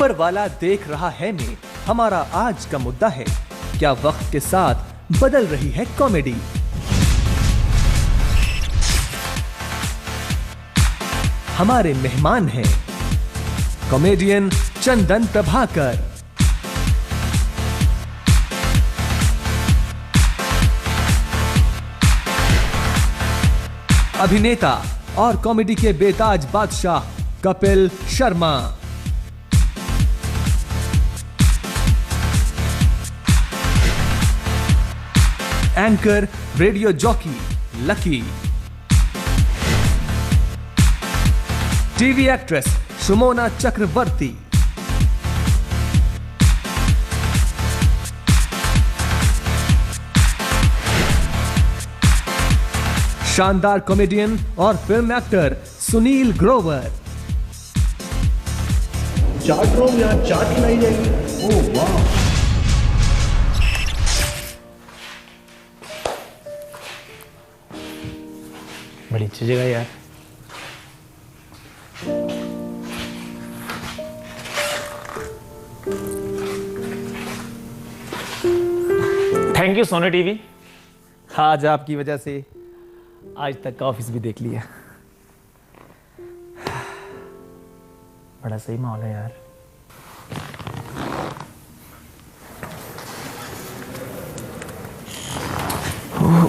ऊपर वाला देख रहा है में हमारा आज का मुद्दा है, क्या वक्त के साथ बदल रही है कॉमेडी। हमारे मेहमान हैं कॉमेडियन चंदन प्रभाकर, अभिनेता और कॉमेडी के बेताज बादशाह Kapil Sharma, anchor radio jockey Lucky, TV actress Sumona Chakravarti, शानदार कॉमेडियन और film actor Sunil Grover. Chat room यहाँ चाट खिलाई जाएगी। ओह वाह, बड़ी अच्छी जगह यार। थैंक यू सोनी टीवी, आज आपकी वजह से आज तक का ऑफिस भी देख लिया। बड़ा सही माहौल है यार।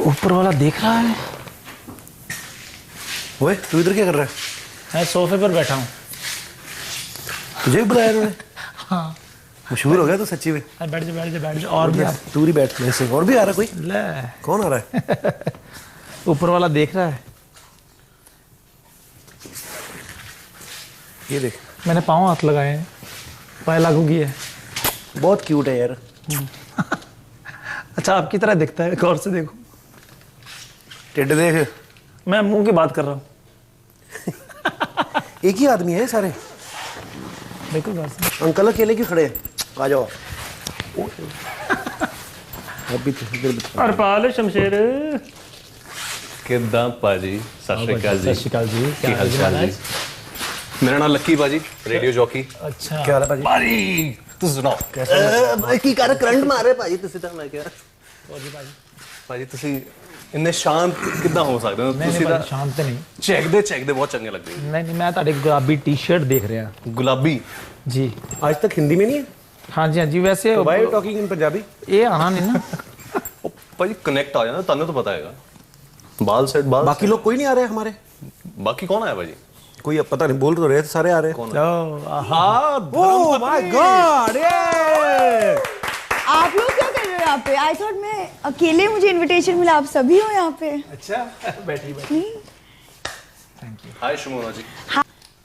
ऊपर वाला देख रहा है। ओए तू इधर क्या कर रहा है? मैं सोफे पर बैठा हूँ। तुझे भी बुलाया उन्होंने? हाँ, मशहूर हो गया तो सच्ची में। बैठ जा बैठ जा बैठ जा। और भी तू ही बैठ ऐसे। और भी आ रहा कोई? ले, कौन आ रहा है? ऊपर वाला देख रहा है। ये देख, मैंने पाँव हाथ लगाए हैं, पाए लागू किए। बहुत क्यूट है यार। अच्छा, आपकी तरह दिखता है, गौर से देखो। टेढ़े देख। मैं मुंह की बात कर रहा हूँ। एक ही आदमी है सारे। देखो गौर से। अंकल अकेले क्यों खड़े हैं? आ जाओ। अभी तो इधर हरपाल शमशेर। किद्दां पाजी, सत श्री अकाल जी। सत श्री अकाल जी, क्या हाल चाल जी? मेरा नाम लक्की पाजी, रेडियो जॉकी। अच्छा, क्या हाल है भाजी? पाजी तुम सुनाओ भाई की कर करंट मारे भाजी तुसी तो मैं क्या? पाजी तुसी इन्ने शांत किद्दां हो सकदे हो? नहीं तुसी नहीं दा शांत नहीं। चेकदे बहुत चंगे लगदे। नहीं नहीं, मैं ताड़ी गुलाबी टी शर्ट देख रहा। गुलाबी जी आज तक हिंदी में नहीं है? हाँ जी हाँ जी। वैसे why you talking in Punjabi? ये आना नहीं ना। ओ पाजी कनेक्ट आ जाना, तन्ने तो पता हैगा। बाल सेट बाल बाकी लोग कोई नहीं आ रहे हमारे? बाकी कौन आया पाजी? कोई अब पता नहीं, बोल तो रहे थे सारे आ रहे हैं। कौन? हाँ, ओह माय गॉड, आप लोग क्या कर रहे हो यहाँ पे? आई थॉट मैं अकेले, मुझे इनविटेशन मिला, आप सभी हो यहाँ पे। अच्छा, बैठी बैठी। Thank you. Hi Shumona ji.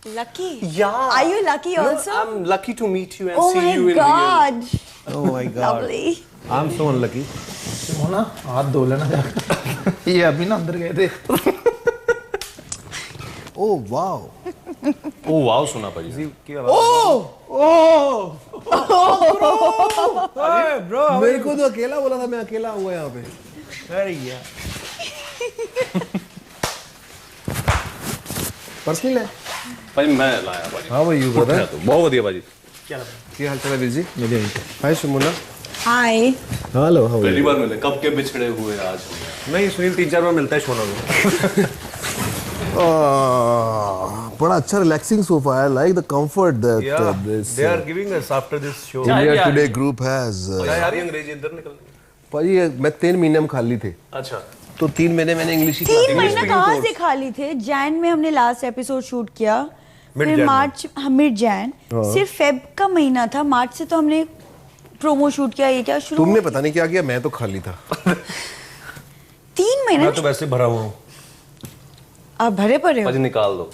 Lucky? Yeah. Are you lucky also? I'm lucky to meet you and Oh see my you in real. God! Oh my God, Lovely. I am so unlucky. ना हाथ धो लेना जाकर। ये अभी ना अंदर गए थे। ओह वाओ, ओ वाओ सुना पाजी। ब्रो मेरे को तो अकेला बोला था, मैं अकेला हुआ यहाँ पे। अरे यार पर्सनल है पाजी मैं लाया पाजी। How are you brother? बहुत बढ़िया पाजी। क्या हाल चाल है वीर जी? Hi Sumona. Hi. Hello, how are पहली यू? बार मिले, कब के बिछड़े हुए आज हम। नहीं, सुनील 3-4 बार मिलता है शोना में। बड़ा अच्छा रिलैक्सिंग सोफा है, like the comfort that this They are giving us after this show. India today group has. यार ये अंग्रेजी इधर निकल। भाई मैं 3 महीने में खाली थे, अच्छा, तो 3 महीने मैंने इंग्लिश ही 3 महीने कहाँ से खाली थे? जैन में हमने लास्ट एपिसोड शूट किया, फिर मार्च, मिड जैन, सिर्फ फेब का महीना था, मार्च से तो हमने प्रोमो शूट किया। ये क्या शुरू? तुमने पता नहीं क्या किया, मैं तो खाली था। 3 महीने मैं तो वैसे भरा हुआ हूँ। आप भरे पड़े हो? पाजी निकाल दो।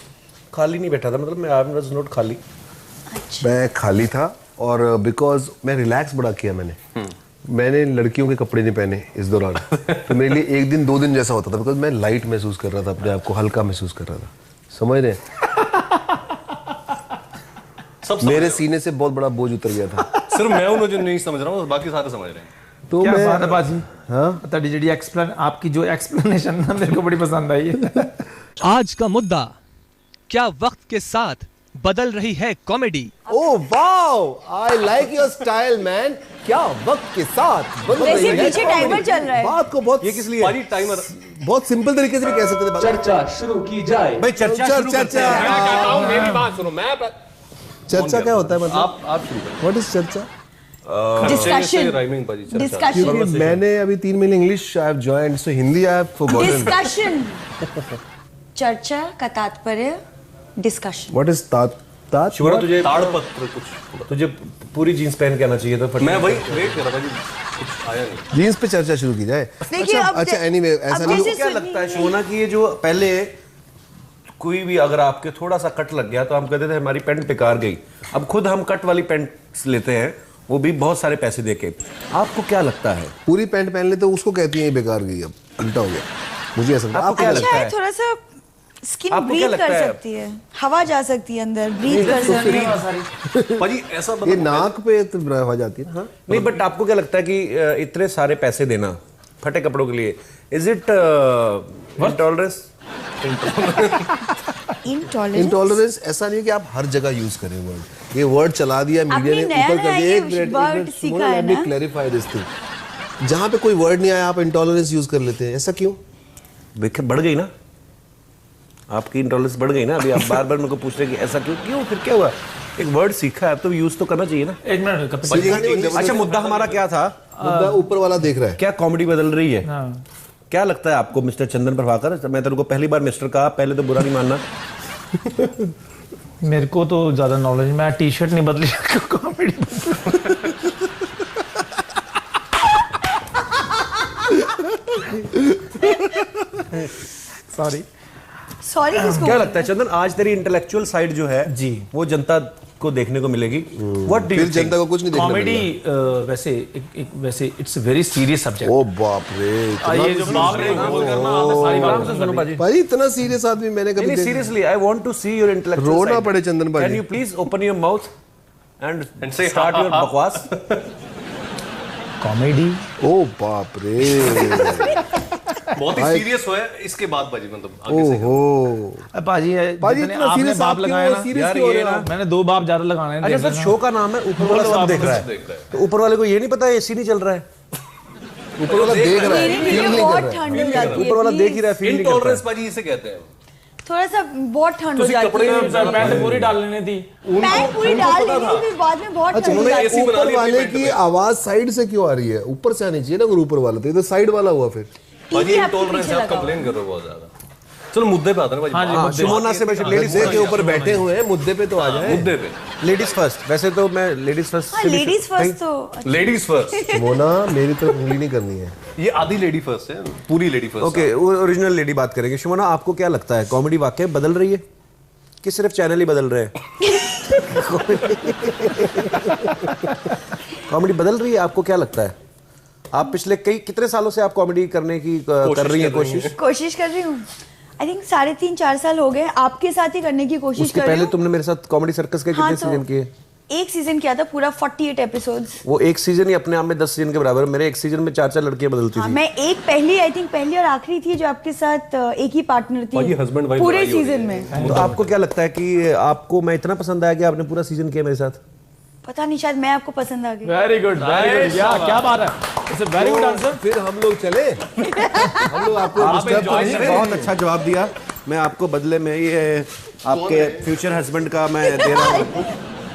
खाली नहीं बैठा था, मतलब मैं आई वाज नॉट खाली। मैं खाली था और बिकॉज मैं रिलैक्स बड़ा किया मैंने लड़कियों के कपड़े नहीं पहने इस दौरान। तो मेरे लिए 1 दिन 2 दिन जैसा होता था, बिकॉज मैं लाइट महसूस कर रहा था, अपने आप को हल्का महसूस कर रहा था। समझ रहे हैं? मेरे सीने से बहुत बड़ा बोझ उतर गया था। सिर्फ मैं हूं जो नहीं समझ रहा हूं, बाकी सारे समझ रहे हैं। तो क्या मैं बात है बाजी? हाँ, ताड़ी जड़ी आपकी जो एक्सप्लेनेशन ना मेरे को बड़ी पसंद आई है। आज का मुद्दा, क्या वक्त के साथ बदल रही है comedy. Oh wow, I like your style man. क्या वक्त के साथ बदल वैसे रही है पीछे टाइमर चल रहा है। बात को बहुत ये किस लिए? पाजी टाइमर बहुत सिंपल तरीके से भी कह सकते थे। चर्चा शुरू की जाए। भाई चर्चा शुरू करते हैं। मैं कहता हूं मेरी बात सुनो। मैं चर्चा क्या होता है मतलब? आप शुरू करें। व्हाट इज चर्चा? डिस्कशन राइमिंग पाजी चर्चा। डिस्कशन क्योंकि मैंने अभी 3 महीने English I have joined, so Hindi I have forgotten. Discussion चर्चा का तात्पर्य डिस्कशन। व्हाट इज तात? शिवरा तुझे ताड़पत्र कुछ। तुझे पूरी जींस पहन के आना चाहिए था। मैं वही वेट कर रहा था, कुछ आया नहीं। जीन्स पे चर्चा शुरू की जाए। देखिए, अब अच्छा एनीवे ऐसा अब नहीं। जैसे क्या लगता है शोना कि ये जो पहले कोई भी अगर आपके थोड़ा सा कट लग गया तो हम कहते थे हमारी पैंट बेकार गई, अब खुद हम कट वाली पैंट लेते हैं, वो भी बहुत सारे पैसे देके। आपको क्या लगता है? पूरी पैंट पहन ले तो उसको कहती है बेकार गई, अब उल्टा हो गया। मुझे ऐसा लगता है। आपको क्या अच्छा लगता है, है? थोड़ा सा स्किन आपको क्या ब्रीथ लगता कर है? सकती है, हवा जा सकती है अंदर, ब्रीथ कर सकती है। पाजी ऐसा ये नाक पे तो हो जाती है ना। हाँ? नहीं, बट आपको क्या लगता है कि इतने सारे पैसे देना फटे कपड़ों के लिए, इज इट इंटॉलरेंस? इंटॉलरेंस ऐसा नहीं है कि आप हर जगह यूज करें वर्ड। ये वर्ड चला दिया मीडिया ने आपने नया ऊपर कर नया दिया। ये word सीखा है ना? Clarify this thing. जहां पे कोई वर्ड नहीं आया आप इंटॉलरेंस यूज कर लेते हैं, ऐसा क्यों? बढ़ गई ना आपकी इंटॉलरेंस, बढ़ गई ना। अभी आप बार बार मेरे को पूछ रहे कि ऐसा क्यों क्यों, फिर क्या हुआ? एक वर्ड सीखा है अब तो यूज तो करना चाहिए ना। एक मिनट कपिल। सीखा नहीं, वो जबरदस्ती- अच्छा, मुद्दा हमारा क्या था? मुद्दा ऊपर वाला देख रहा है। क्या कॉमेडी बदल रही है? हाँ। क्या लगता है आपको मिस्टर चंदन प्रभाकर? मैं तेरे को पहली बार मिस्टर कहा, पहले तो बुरा नहीं मानना। मेरे को तो ज्यादा नॉलेज, मैं टी शर्ट नहीं बदली कॉमेडी। सॉरी। सॉरी किसको? क्या लगता है चंदन, आज तेरी इंटेलेक्चुअल साइड जो है जी, वो जनता को देखने को मिलेगी? व्हाट डू यू फिर जनता को कुछ नहीं देखना कॉमेडी मिलेगा। वैसे इट्स वेरी सीरियस सब्जेक्ट। ओ बाप रे, ये जो बाप रे बोल करना, आपने सारी बात सुनो सुनो पाजी। भाई इतना सीरियस आदमी मैंने कभी नहीं, देखा seriously I want to see your intellectual रोना साइड। पड़े चंदन भाई। Can you please open your mouth and say start your बकवास? कॉमेडी ओ बाप रे। बहुत ही सीरियस हुआ है इसके बाद पाजी, मतलब आगे से। ओहो पाजी पाजी जितने इतना आपने serious बाप आप क्यों लगाया ना serious यार, क्यों हो ये रहे हो ना- आप? मैंने 2 बाप ज्यादा लगाने हैं। अच्छा सर, शो का नाम है ऊपर वाला सब देख रहा है, देख रहा है। तो ऊपर वाले को ये नहीं पता एसी नहीं चल रहा है? ऊपर वाला देख रहा है, मेरे फील लिए नहीं बहुत कर रहा है। ठंड हो जाती है। ऊपर वाला देख ही रहा है, फील नहीं कर इंटॉलरेंस रहा है। पाजी इसे कहते हैं। थोड़ा सा बहुत ठंड हो तुसी जाती कपड़े है। पैंट पूरी डाल लेने थी। पैंट पूरी डाल लेनी थी, फिर बाद में बहुत अच्छा ठंड हो उन्होंने जाती है। AC बना ऊपर दी अपनी वाले पैंट की में। आवाज साइड से क्यों आ रही है? ऊपर से आनी चाहिए ना अगर ऊपर वाला, तो ये तो साइड वाला हुआ फिर। पाजी टीवी आपके इंटॉलरेंस पीछे है, आप लगा कंप्लेन कर रहे हो बहुत ज्यादा। चलो मुद्दे पे आते हैं पाजी। हाँ, शिमोना से बस लेडीज मुद्दे के ऊपर बैठे हुए हैं, मुद्दे पे तो आ जाए। मुद्दे पे लेडीज फर्स्ट। वैसे तो मैं लेडीज फर्स्ट हाँ, लेडीज फर्स्ट तो लेडीज फर्स्ट। मोना मेरी तरफ उंगली नहीं करनी है। ये आधी लेडी फर्स्ट है, पूरी lady first. Okay, original lady बात करेंगे। शिमोना, आपको क्या लगता है कॉमेडी वाकई बदल रही है कि सिर्फ चैनल ही बदल रहे हैं? कॉमेडी बदल रही है, आपको क्या लगता है? आप पिछले कितने सालों से आप कॉमेडी करने की कर रही हैं कोशिश? कोशिश कर रही हूँ। आई थिंक 3.5-4 साल हो गए आपके साथ ही करने की कोशिश उसके कर रही पहले हूँ। तुमने मेरे साथ कॉमेडी सर्कस के हाँ, कितने सीजन किए? एक सीजन किया था पूरा 48 एपिसोड्स। वो एक सीजन ही अपने आप में 10 सीजन के बराबर है। मेरे एक सीजन में 4-4 लड़कियां बदलती हाँ, थी। मैं एक पहली और आखिरी थी जो आपके साथ एक ही पार्टनर और ये थी husband wife पूरे लड़ाई हो रही सीजन है। में। तो आपको क्या लगता है कि आपको मैं इतना पसंद आया कि आपने पूरा सीजन किया मेरे साथ? पता नहीं, शायद मैं आपको पसंद आ गई। Very good, very good. क्या बात है, it's a very good answer. फिर हम लोग चले, हम लोग आपको डिस्टर्ब तो नहीं आपने बहुत अच्छा जवाब दिया। मैं आपको बदले में ये आपके फ्यूचर हस्बैंड का मैं दे रहा हूँ।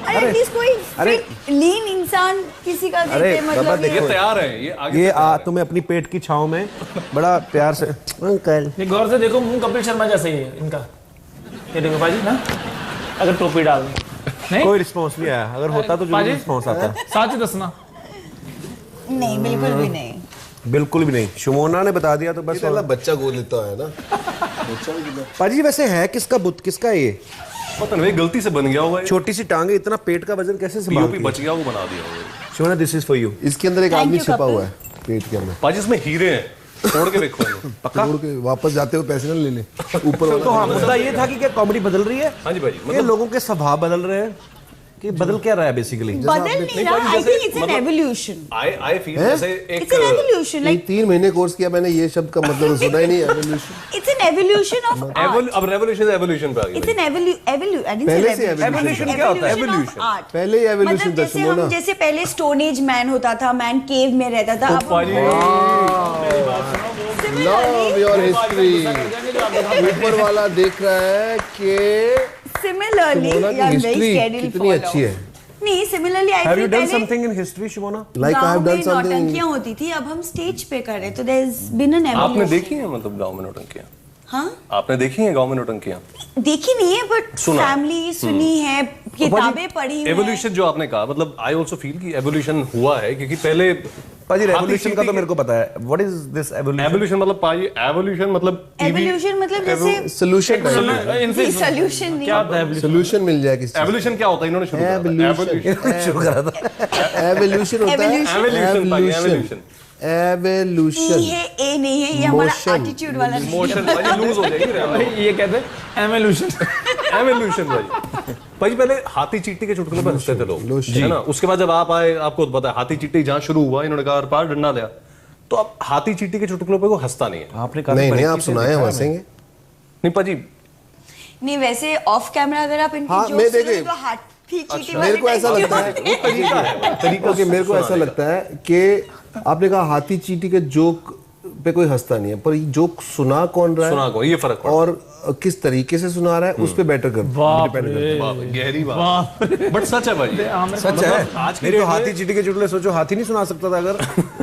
अरे एटलीस्ट कोई फिट लीन इंसान किसी का अरे, देते, बाबा मतलब देखो, ये तैयार है, ये आगे ये से तैयार है। तुम्हें अपनी पेट की छांव में बड़ा प्यार से अंकल। ये गौर से देखो, मुंह कपिल शर्मा जैसे ही है इनका। ये देखो भाजी ना, अगर टोपी डाल दें। नहीं कोई रिस्पांस नहीं आया, अगर होता तो जरूर पाजी? रिस्पांस आता। सच ही दसना। नहीं, बिल्कुल भी नहीं। बिल्कुल भी नहीं। शुमोना ने बता दिया तो बस। अल्लाह बच्चा गोद लेता है ना। पाजी वैसे है किसका बुत, किसका है ये? पता नहीं गलती से बन गया होगा ये। छोटी सी टांगे, इतना पेट का वजन कैसे पीओपी संभालती है? बच गया, वो बना दिया होगा। Shumona, this is for you. इसके अंदर एक Thank आदमी you, छिपा कपिल। हुआ है पेट के अंदर। पाजी इसमें हीरे हैं, तोड़ के देखो इन्हें। पक्का? तोड़ के वापस जाते हुए पैसे ना ले ले ऊपर तो हाँ, वाला। मुद्दा ये था कि क्या कॉमेडी बदल रही है? हाँ जी भाई, ये लोगों के स्वभाव बदल रहे हैं कि बदल क्या रहा है बेसिकली? बदल नहीं रहा, I think it's an evolution. I feel जैसे इट्स एन एवोल्यूशन, लाइक 3 महीने कोर्स किया मैंने, ये शब्द का मतलब सुना ही नहीं। Evolution, it's an evolution of art. अब रेवोल्यूशन एवोल्यूशन पे आ इट्स गई। एन एवोल्यूशन, पहले से एवोल्यूशन क्या होता है? Evolution of art. पहले ही एवोल्यूशन मतलब था, जैसे सुनो ना। हम जैसे पहले स्टोन एज मैन होता था, मैन केव में रहता था, अब लव योर हिस्ट्री। ऊपर वाला देख रहा है कि सिमिलरली शिमोना की हिस्ट्री कितनी अच्छी है। नहीं, similarly I have you think done पहले something in history Shimona? Like I have गांव डन में समथिंग। नौटंकियां होती थी, अब हम स्टेज पे कर रहे हैं, तो देयर इज बीन एन आपने एवोल्यूशन। देखी है मतलब गांव में नौटंकियां? हाँ, आपने देखी है गांव में नौटंकियां? देखी नहीं है बट सुना है। फैमिली सुनी है, किताबें पढ़ी हैं। एवोल्यूशन जो आपने कहा, मतलब आई आल्सो फील कि एवोल्यूशन हुआ है, क्योंकि पहले पाजी रेवोल्यूशन का तो मेरे को पता है। What is this evolution? Evolution मतलब पाजी एवोल्यूशन मतलब एवोल्यूशन मतलब जैसे सोल्यूशन सोल्यूशन नहीं, सोल्यूशन मिल जाए किसी एवोल्यूशन क्या होता है? इन्होंने शुरू करा शुरू करा था। एवोल्यूशन होता है एवोल्यूशन एवोल्यूशन। ई है, ए नहीं है, ये हमारा Motion. एटीट्यूड वाला नहीं है। मोशन भाई लूज हो जाएगी। ये कहते हैं एवोल्यूशन। एवोल्यूशन भाई पहले हाथी चींटी के चुटकुले पर हंसते थे लोग, Lotion. है ना? उसके बाद जब आप आए, आपको तो पता है हाथी चींटी जहां शुरू हुआ, इन्होंने कहा पार डंडा लिया, तो अब हाथी चींटी के चुटकुलों पे कोई हंसता नहीं है। आपने कहा नहीं आप सुनाए, हम हंसेंगे। नहीं पाजी, नहीं वैसे ऑफ कैमरा अगर आप इनकी हाँ, जोक्स मैं सुनो देखे। तो हाथी चींटी मेरे को ऐसा लगता है तरीका है तरीका कि मेरे को ऐसा लगता है कि आपने कहा हाथी चींटी के जोक पे कोई हंसता नहीं है, पर ये जोक सुना कौन रहा है सुना को ये फर्क पड़ता और किस तरीके से सुना रहा है उस पे बेटर कर डिपेंड करता है। है। वाह, गहरी बात, बट सच है भाई, सच है। आज की नहीं तो डेट में हाथी चींटी के चुटकुले सोचो, हाथी नहीं सुना सकता था अगर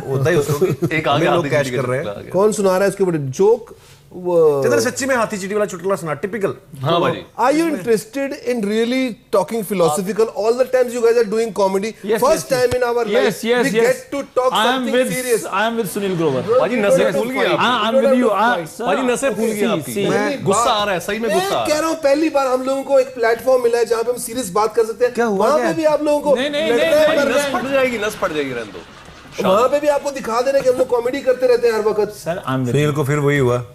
होता ही उसको। एक आगे लोग हाथी कैच चींटी कर के रहे चुटकुला हैं। आ गया। कौन सुना रहा है उसके ऊपर जोक? चंद्र सच्ची में हाथी चींटी वाला चुटकुला सुना, टिपिकल। हाँ भाई, Are you interested in really talking philosophical? All the times you guys are doing comedy. First time in our life, we get to talk something serious. I am with Sunil Grover. पाजी नसें फूल गई आपकी। I am with you. पाजी नसें फूल गई आपकी। गुस्सा आ रहा है, सही में गुस्सा आ मैं कह रहा रहा हूँ पहली बार हम लोगों को एक प्लेटफॉर्म मिला है जहाँ पे हम सीरियस बात कर सकते हैं। क्या हुआ वहाँ क्या? पे भी आप लोगों को नहीं, नहीं, लड़ना नहीं, है, है। मरना नस है। फट जाएगी, नस फट जाएगी, रहने दो। वहाँ पे भी आपको दिखा दे रहे हैं कि हम लोग कॉमेडी करते रहते हैं हर वक्त। Sir, I am with Sunil को फिर वही हुआ,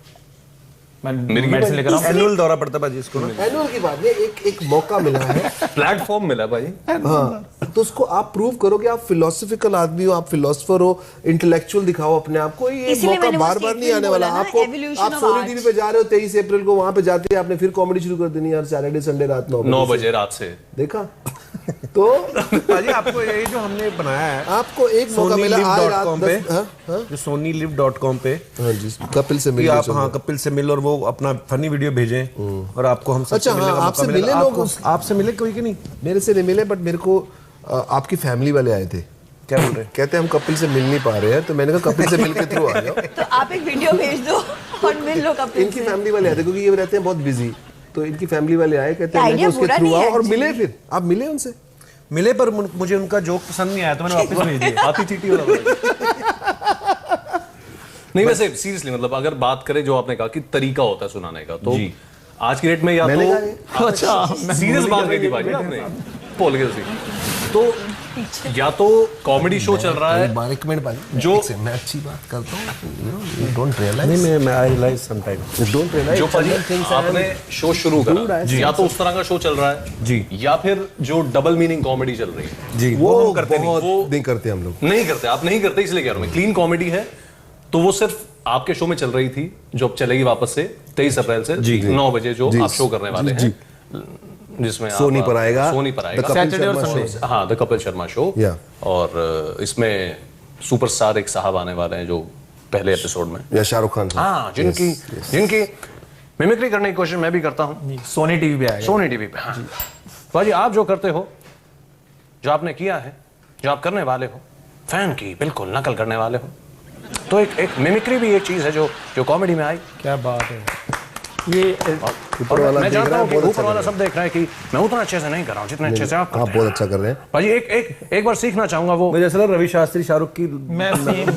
मैं मेडिसिन लेकर आऊँ। एनुअल दौरा पड़ता पाजी इसको ना। एनुअल की बात नहीं, एक मौका मिला है। प्लेटफॉर्म मिला भाई। हाँ, तो उसको आप प्रूव करो कि आप फिलोसफिकल आदमी हो, आप फिलोसफर हो, इंटेलेक्चुअल दिखाओ अपने आप को। ये इसीलिए मौका मैंने वो बार बार नहीं आने statement वाला। बोला ना, आपको evolution आप of सोनी art। टीवी पे जा रहे हो 23 अप्रैल को, वहां पे जाते हैं आपने फिर कॉमेडी शुरू कर देनी यार, सैटरडे संडे रात 9 बजे रात से। देखा तो पाजी आपको ये जो हमने बनाया है आपको एक मौका मिला आज रात sonnylive.com पे, 10। हाँ हाँ जो sonnylive.com पे हाँ जी, कपिल से कि मिल आप हाँ कपिल से मिल और वो अपना फनी वीडियो भेजें और आपको हम सबसे अच्छा, मिलने हाँ, का आपसे मौका मिलेगा। मिले लोग आपको- आपसे मिले कोई कि नहीं? मेरे से नहीं मिले, बट मेरे को आपकी फैमिली वाले आए थे। क्या बोल रहे हैं? कहते हैं हम कपिल से मिल नहीं पा रहे हैं, तो मैंने कहा कपिल से मिल के थ्रू आ जाओ। तो आप एक वीडियो भेज दो और मिल लो कपिल इनकी से। फैमिली वाले आए थे क्योंकि ये रहते हैं बहुत बिजी, तो इनकी फैमिली वाले आए, कहते हैं आइडिया मैं उसके बुरा थ्रू नहीं है आओ और actually। मिले। फिर आप मिले उनसे? मिले पर मुझे उनका जोक पसंद नहीं आया तो मैंने वापस भेज दिया। हाथी चींटी वाला नहीं, वैसे सीरियसली मतलब अगर बात करें जो आपने कहा कि तरीका होता है सुनाने का, तो आज की डेट में या मैंने तो अच्छा सीरियस बात नहीं थी भाई आपने बोल के तो या तो कॉमेडी शो चल रहा है एक मिनट भाई, जो मैं अच्छी बात करता हूँ, यू डोंट रियलाइज, नहीं मैं I realize some time you don't realize जो पाजी आपने शो शुरू करा, या तो उस तरह का शो चल रहा है जी, या फिर जो डबल मीनिंग कॉमेडी चल रही है जी, वो हम करते नहीं। बहुत नहीं करते हम लोग। नहीं करते, आप नहीं करते इसलिए कह रहा हूं मैं। क्लीन कॉमेडी है तो वो सिर्फ आपके शो में चल रही थी, जो अब चलेगी वापस से 23 अप्रैल से 9 बजे जो आप शो करने वाले हैं, जिसमें सोनी पर आएगा, सोनी पर आएगा, सैटरडे और संडे। हाँ, the Kapil Sharma show. Yeah. और इसमें सुपरस्टार एक साहब आने वाले हैं जो पहले एपिसोड में, या शाहरुख खान साहब, हाँ, जिनकी मिमिक्री करने की कोशिश मैं भी करता हूँ सोनी टीवी पे आएगा। सोनी टीवी पे। हाँ भाजी, आप जो करते हो, जो आपने किया है, जो आप करने वाले हो, फैन की बिल्कुल नकल करने वाले हो, तो एक मिमिक्री भी एक चीज है जो कॉमेडी में आई। क्या बात है ये। ऊपर वाला मैं देख जानता रहा हूँ है, कि बहुत ऊपर अच्छा वाला कर सब देख रहा है कि मैं उतना अच्छे से नहीं कर रहा हूँ जितने अच्छे से आप रहे हैं। आप बहुत अच्छा कर रहे हैं भाजी। एक बार सीखना चाहूंगा वो। मुझे ऐसा लगा रवि शास्त्री शाहरुख की मैं भी ना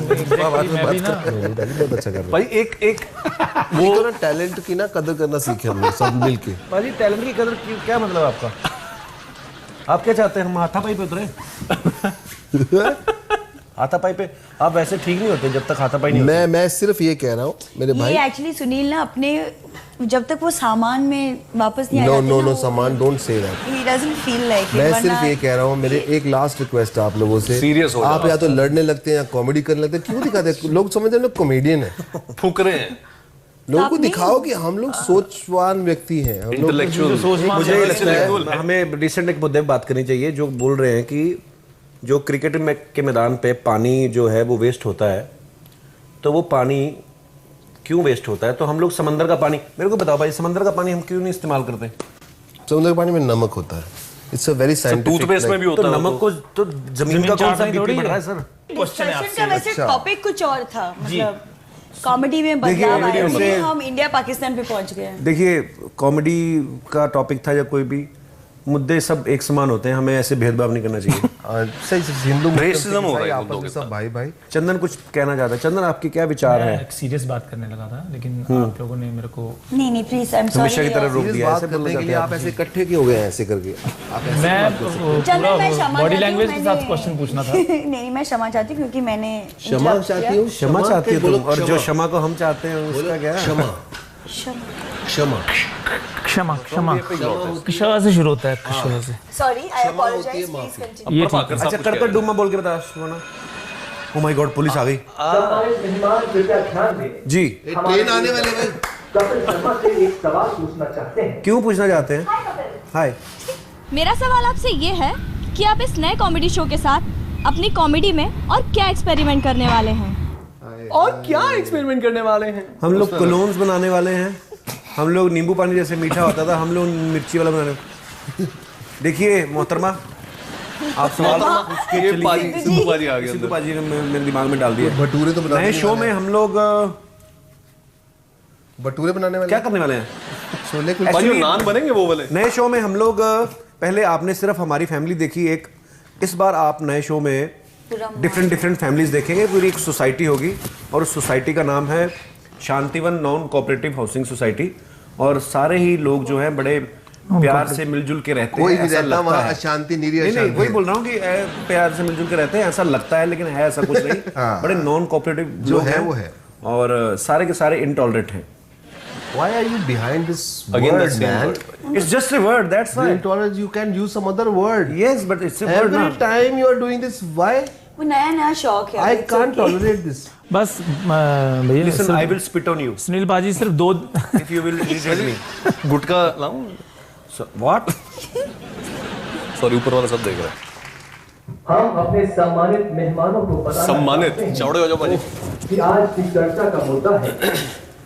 बहुत अच्छा कर रहे हैं। भाई एक वो तो ना टैलेंट की ना कदर करना सीखे हम लोग सब मिल के। पाजी टैलेंट की कदर क्या मतलब आपका? आप क्या चाहते हैं हम हाथापाई पे उतरे? हाथापाई पे आप वैसे ठीक नहीं होते जब तक हाथापाई नहीं मैं सिर्फ ये कह रहा हूँ मेरे भाई, ये एक्चुअली सुनील ना अपने जब तक वो सामान में वापस नहीं आ नो जाते नो ना, नो वो- सामान, don't say that. he doesn't feel like it, मैं वरना- सिर्फ ये कह रहा हूँ, मेरे एक लास्ट रिक्वेस्ट है आप लोगों से, Serious हो आप जाओ। या तो लड़ने लगते हैं या कॉमेडी करने लगते हैं, क्यों दिखाते हैं? लोग समझते हैं लोग कॉमेडियन है। फूक रहे हैं लोगों आप को नहीं- दिखाओ कि हम लोग सोचवान व्यक्ति हैं, हम लोग इंटेलेक्चुअल मुझे लगता है हमें रिसेंट एक मुद्दे पे बात करनी चाहिए जो बोल रहे हैं कि जो क्रिकेट के मैदान पे पानी जो है वो वेस्ट होता है, तो वो पानी क्यों वेस्ट होता है? तो हम लोग समंदर का पानी, मेरे को बताओ भाई, समंदर का पानी हम क्यों नहीं इस्तेमाल करते? समुद्र के पानी में नमक होता है, it's a very scientific. Toothpaste में भी तो होता है नमक को तो जमीन का कौन सा बीपी बढ़ रहा है सर? डिस्कशन का वैसे टॉपिक कुछ और था, मतलब कॉमेडी में बदलाव आया, इसलिए हम इंडिया पाकिस्तान पे पहुंच गए। देखिए, कॉमेडी का टॉपिक था या कोई भी मुद्दे सब एक समान होते हैं, हमें ऐसे भेदभाव नहीं करना चाहिए। सही से हिंदू मुस्लिम Racism हो रहा है आपस में सब भाई भाई। चंदन कुछ कहना चाहता है। चंदन, आपके क्या विचार मैं है? एक सीरियस बात करने लगा था, लेकिन आप लोगों ने मेरे को नहीं प्लीज, आई एम हमेशा की सॉरी। तरह रोक Serious दिया, बात ऐसे करने बोलना के लिए चाहते आप हैं ऐसे इकट्ठे क्यों हो गए हैं ऐसे करके? आप ऐसे मैं चंदन, मैं क्षमा बॉडी चाहती लैंग्वेज हूँ, के साथ मैंने- क्वेश्चन पूछना था। नहीं, मैं क्षमा चाहती हूँ क्योंकि मैंने क्षमा interrupt चाहती किया। हूँ, क्षमा चाहती है बोलो तुम, और जो क्षमा। क्षमा को हम चाहते हैं उसका क्या है? क्षमा क्षमा। क्षमा क्षमा क्षमा क्षमा से शुरू होता है, क्षमा से। सॉरी, आई क्षमा होती अपोलोजाइज, है, प्लीज माफी। कंटिन्यू। ये ठीक है। अच्छा, कर डूमा बोल के बता सुना। ओ माय गॉड, पुलिस आ गई सम्मानित मेहमान कृपया ध्यान दें। जी। ट्रेन आने वाले भाई। कपिल शर्मा से एक सवाल पूछना चाहते हैं। क्यों पूछना चाहते हैं? हाय। मेरा सवाल आपसे ये है कि आप इस नए कॉमेडी शो के साथ अपनी कॉमेडी में और क्या एक्सपेरिमेंट करने वाले हैं? और क्या एक्सपेरिमेंट करने वाले हैं? हम लोग कोलोन्स बनाने वाले हैं। हम लोग नींबू पानी जैसे मीठा होता था, हम लोग मिर्ची वाला बनाने। देखिए मोहतरमा, आप सवाल पूछ के ये चली पाजी, गई। सिद्धू पाजी आ गए सिद्धू अंदर। पाजी ने मेरे दिमाग में डाल दिया। भटूरे तो बनाने नए शो वाले में हैं। हम लोग भटूरे बनाने वाले क्या हैं। करने वाले हैं? छोले Actually- पाजी, वो नान बनेंगे वो वाले? नए शो में हम लोग पहले आपने सिर्फ हमारी फैमिली देखी एक, इस बार आप नए शो में डिफरेंट फैमिलीज देखेंगे। पूरी एक सोसाइटी होगी और उस सोसाइटी का नाम है Shantivan non cooperative housing society, और सारे ही लोग जो हैं बड़े प्यार से मिलजुल के रहते कोई हैं, भी ऐसा रहता लगता वहाँ है। अशांति नहीं नहीं अशांति वही है। बोल रहा हूँ कि प्यार से मिलजुल के रहते हैं, ऐसा लगता है, लेकिन है ऐसा कुछ नहीं। हाँ। बड़े नॉन कोऑपरेटिव जो लोग है हैं वो है। और सारे के सारे इंटॉलरेंट हैं। Why are you behind this Again word, that same man? word. It's just a word, that's The why. intolerance, you can use some other word. Yes, but it's a word Every now. time you are doing this, why? वो नया शौक है। I it's can't okay. tolerate this. बस भैया Listen, सिर्फ- I will spit on you Sunil बाजी सिर्फ दो if you will irritate me. गुटका लाऊं? So, what? सॉरी, ऊपर वाला सब देख रहा है। हम अपने सम्मानित मेहमानों को बताना सम्मानित चाहते हैं चौड़े हो जाओ पाजी। कि आज की चर्चा का मुद्दा है,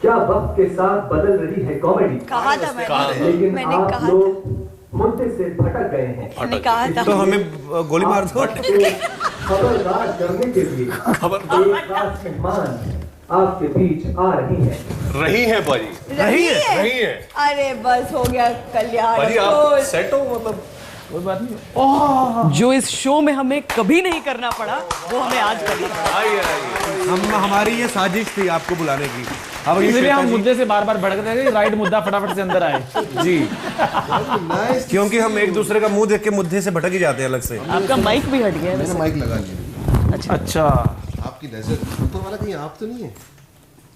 क्या वक्त के साथ बदल रही है कॉमेडी? कहा था मैंने, लेकिन मैंने आप कहा था, लोग मुद्दे से भटक गए हैं। मैंने कहा था। तो हमें गोली मार दो। खबरदार करने के लिए एक खास मेहमान आपके बीच आ रही है। रही है पाजी, रही है? रही है। अरे बस हो गया कल्याण। पाजी आप अफसोस। सेट हो, मतलब कोई बात नहीं। जो इस शो में हमें कभी नहीं करना पड़ा वो हमें आज करना पड़ा। हम हमारी ये साजिश थी आपको बुलाने की। अब ये इसलिए श्वेता हम जी- मुद्दे से बार बार भड़कते थे, राइट मुद्दा फटाफट से अंदर आए। जी, क्योंकि हम एक दूसरे का मुंह देख के मुद्दे से भटक ही जाते हैं अलग से। आपका माइक भी हट गया है मैंने वैसे। माइक लगा लिया। अच्छा, आपकी नजर ऊपर वाला कहीं आप तो नहीं है?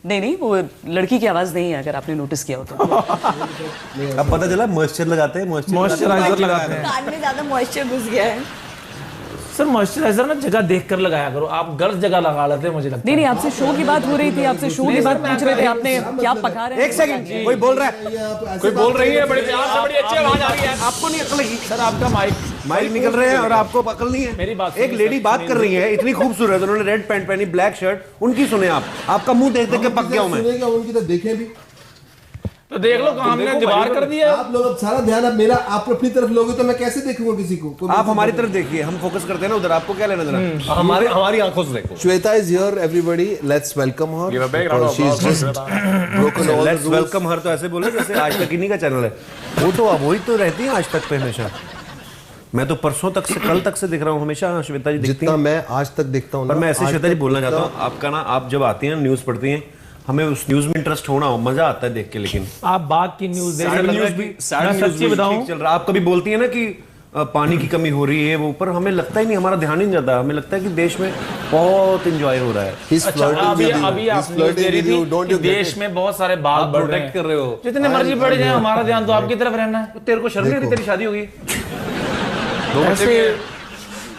नहीं वो लड़की की आवाज नहीं है, अगर आपने नोटिस किया हो तो। अब पता चला मॉइस्चर लगाते हैं, मॉइस्चराइजर लगाते हैं। कान में ज्यादा मॉइस्चर घुस गया है। सर मॉइस्चराइजर ना जगह देख कर लगाया करो, आप गलत जगह लगा लेते हैं मुझे लगता नहीं आपसे शो की बात हो रही थी, आपसे शो की बात पूछ रहे थे, आपने क्या पका रहे हैं? एक सेकंड, कोई बोल रहा है, कोई बोल रही है, बड़े प्यार से, बड़ी अच्छी आवाज आ रही है। आपको नहीं अकल लगी? सर आपका माइक निकल रहे हैं और आपको अकल नहीं है। मेरी बात एक लेडी बात कर रही है, इतनी खूबसूरत, उन्होंने रेड पैंट पहनी, ब्लैक शर्ट, उनकी सुने आप। आपका मुंह देख देख के पक गया हूं मैं। सुनेगा उनकी तो देखें भी। तो देख लो कहाँ हमने दीवार कर दिया। आप लोग अब सारा ध्यान अब मेरा आप अपनी तरफ लोगे तो मैं कैसे देखूंगा किसी को? कोई आप हमारी तरफ देखिए, हम फोकस करते हैं ना उधर, आपको क्या लेना देना? हमारी आंखों से देखो। Shweta is here, everybody. Let's welcome her. Give a big round of She's applause. just broken all the let's rules. Welcome हर, तो ऐसे बोले जैसे आज तक इन्हीं का चैनल है। वो तो अब वही तो रहती है आज तक पे हमेशा। मैं तो परसों तक से, कल तक से दिख रहा हूँ हमेशा श्वेता जी दिखती जितना हैं। मैं आज तक देखता हूँ पर ना, मैं ऐसे आज श्वेता जी तक बोलना चाहता देखता हूँ, आपका ना, आप जब आती हैं न्यूज़ पढ़ती हैं, हमें उस न्यूज़ में इंटरेस्ट होना हो, मजा आता है देख के। लेकिन आप बाग की न्यूज देख सैड रहे न्यूज़ हैं। भी, मैं सच्ची बताऊं, चल रहा। आप कभी बोलती है ना कि पानी की कमी हो रही है वो, पर हमें लगता ही नहीं, हमारा ध्यान ही नहीं जाता, हमें लगता है कि देश में बहुत एंजॉय हो रहा है। अच्छा, अभी आप न्यूज़ दे रही थी कि देश में बहुत सारे बाघ बढ़ रहे हैं, कर रहे हो, जितने मर्जी बढ़ जाए, हमारा ध्यान तो आपकी तरफ रहना है। तेरे को शर्म नहीं आती, तेरी शादी होगी,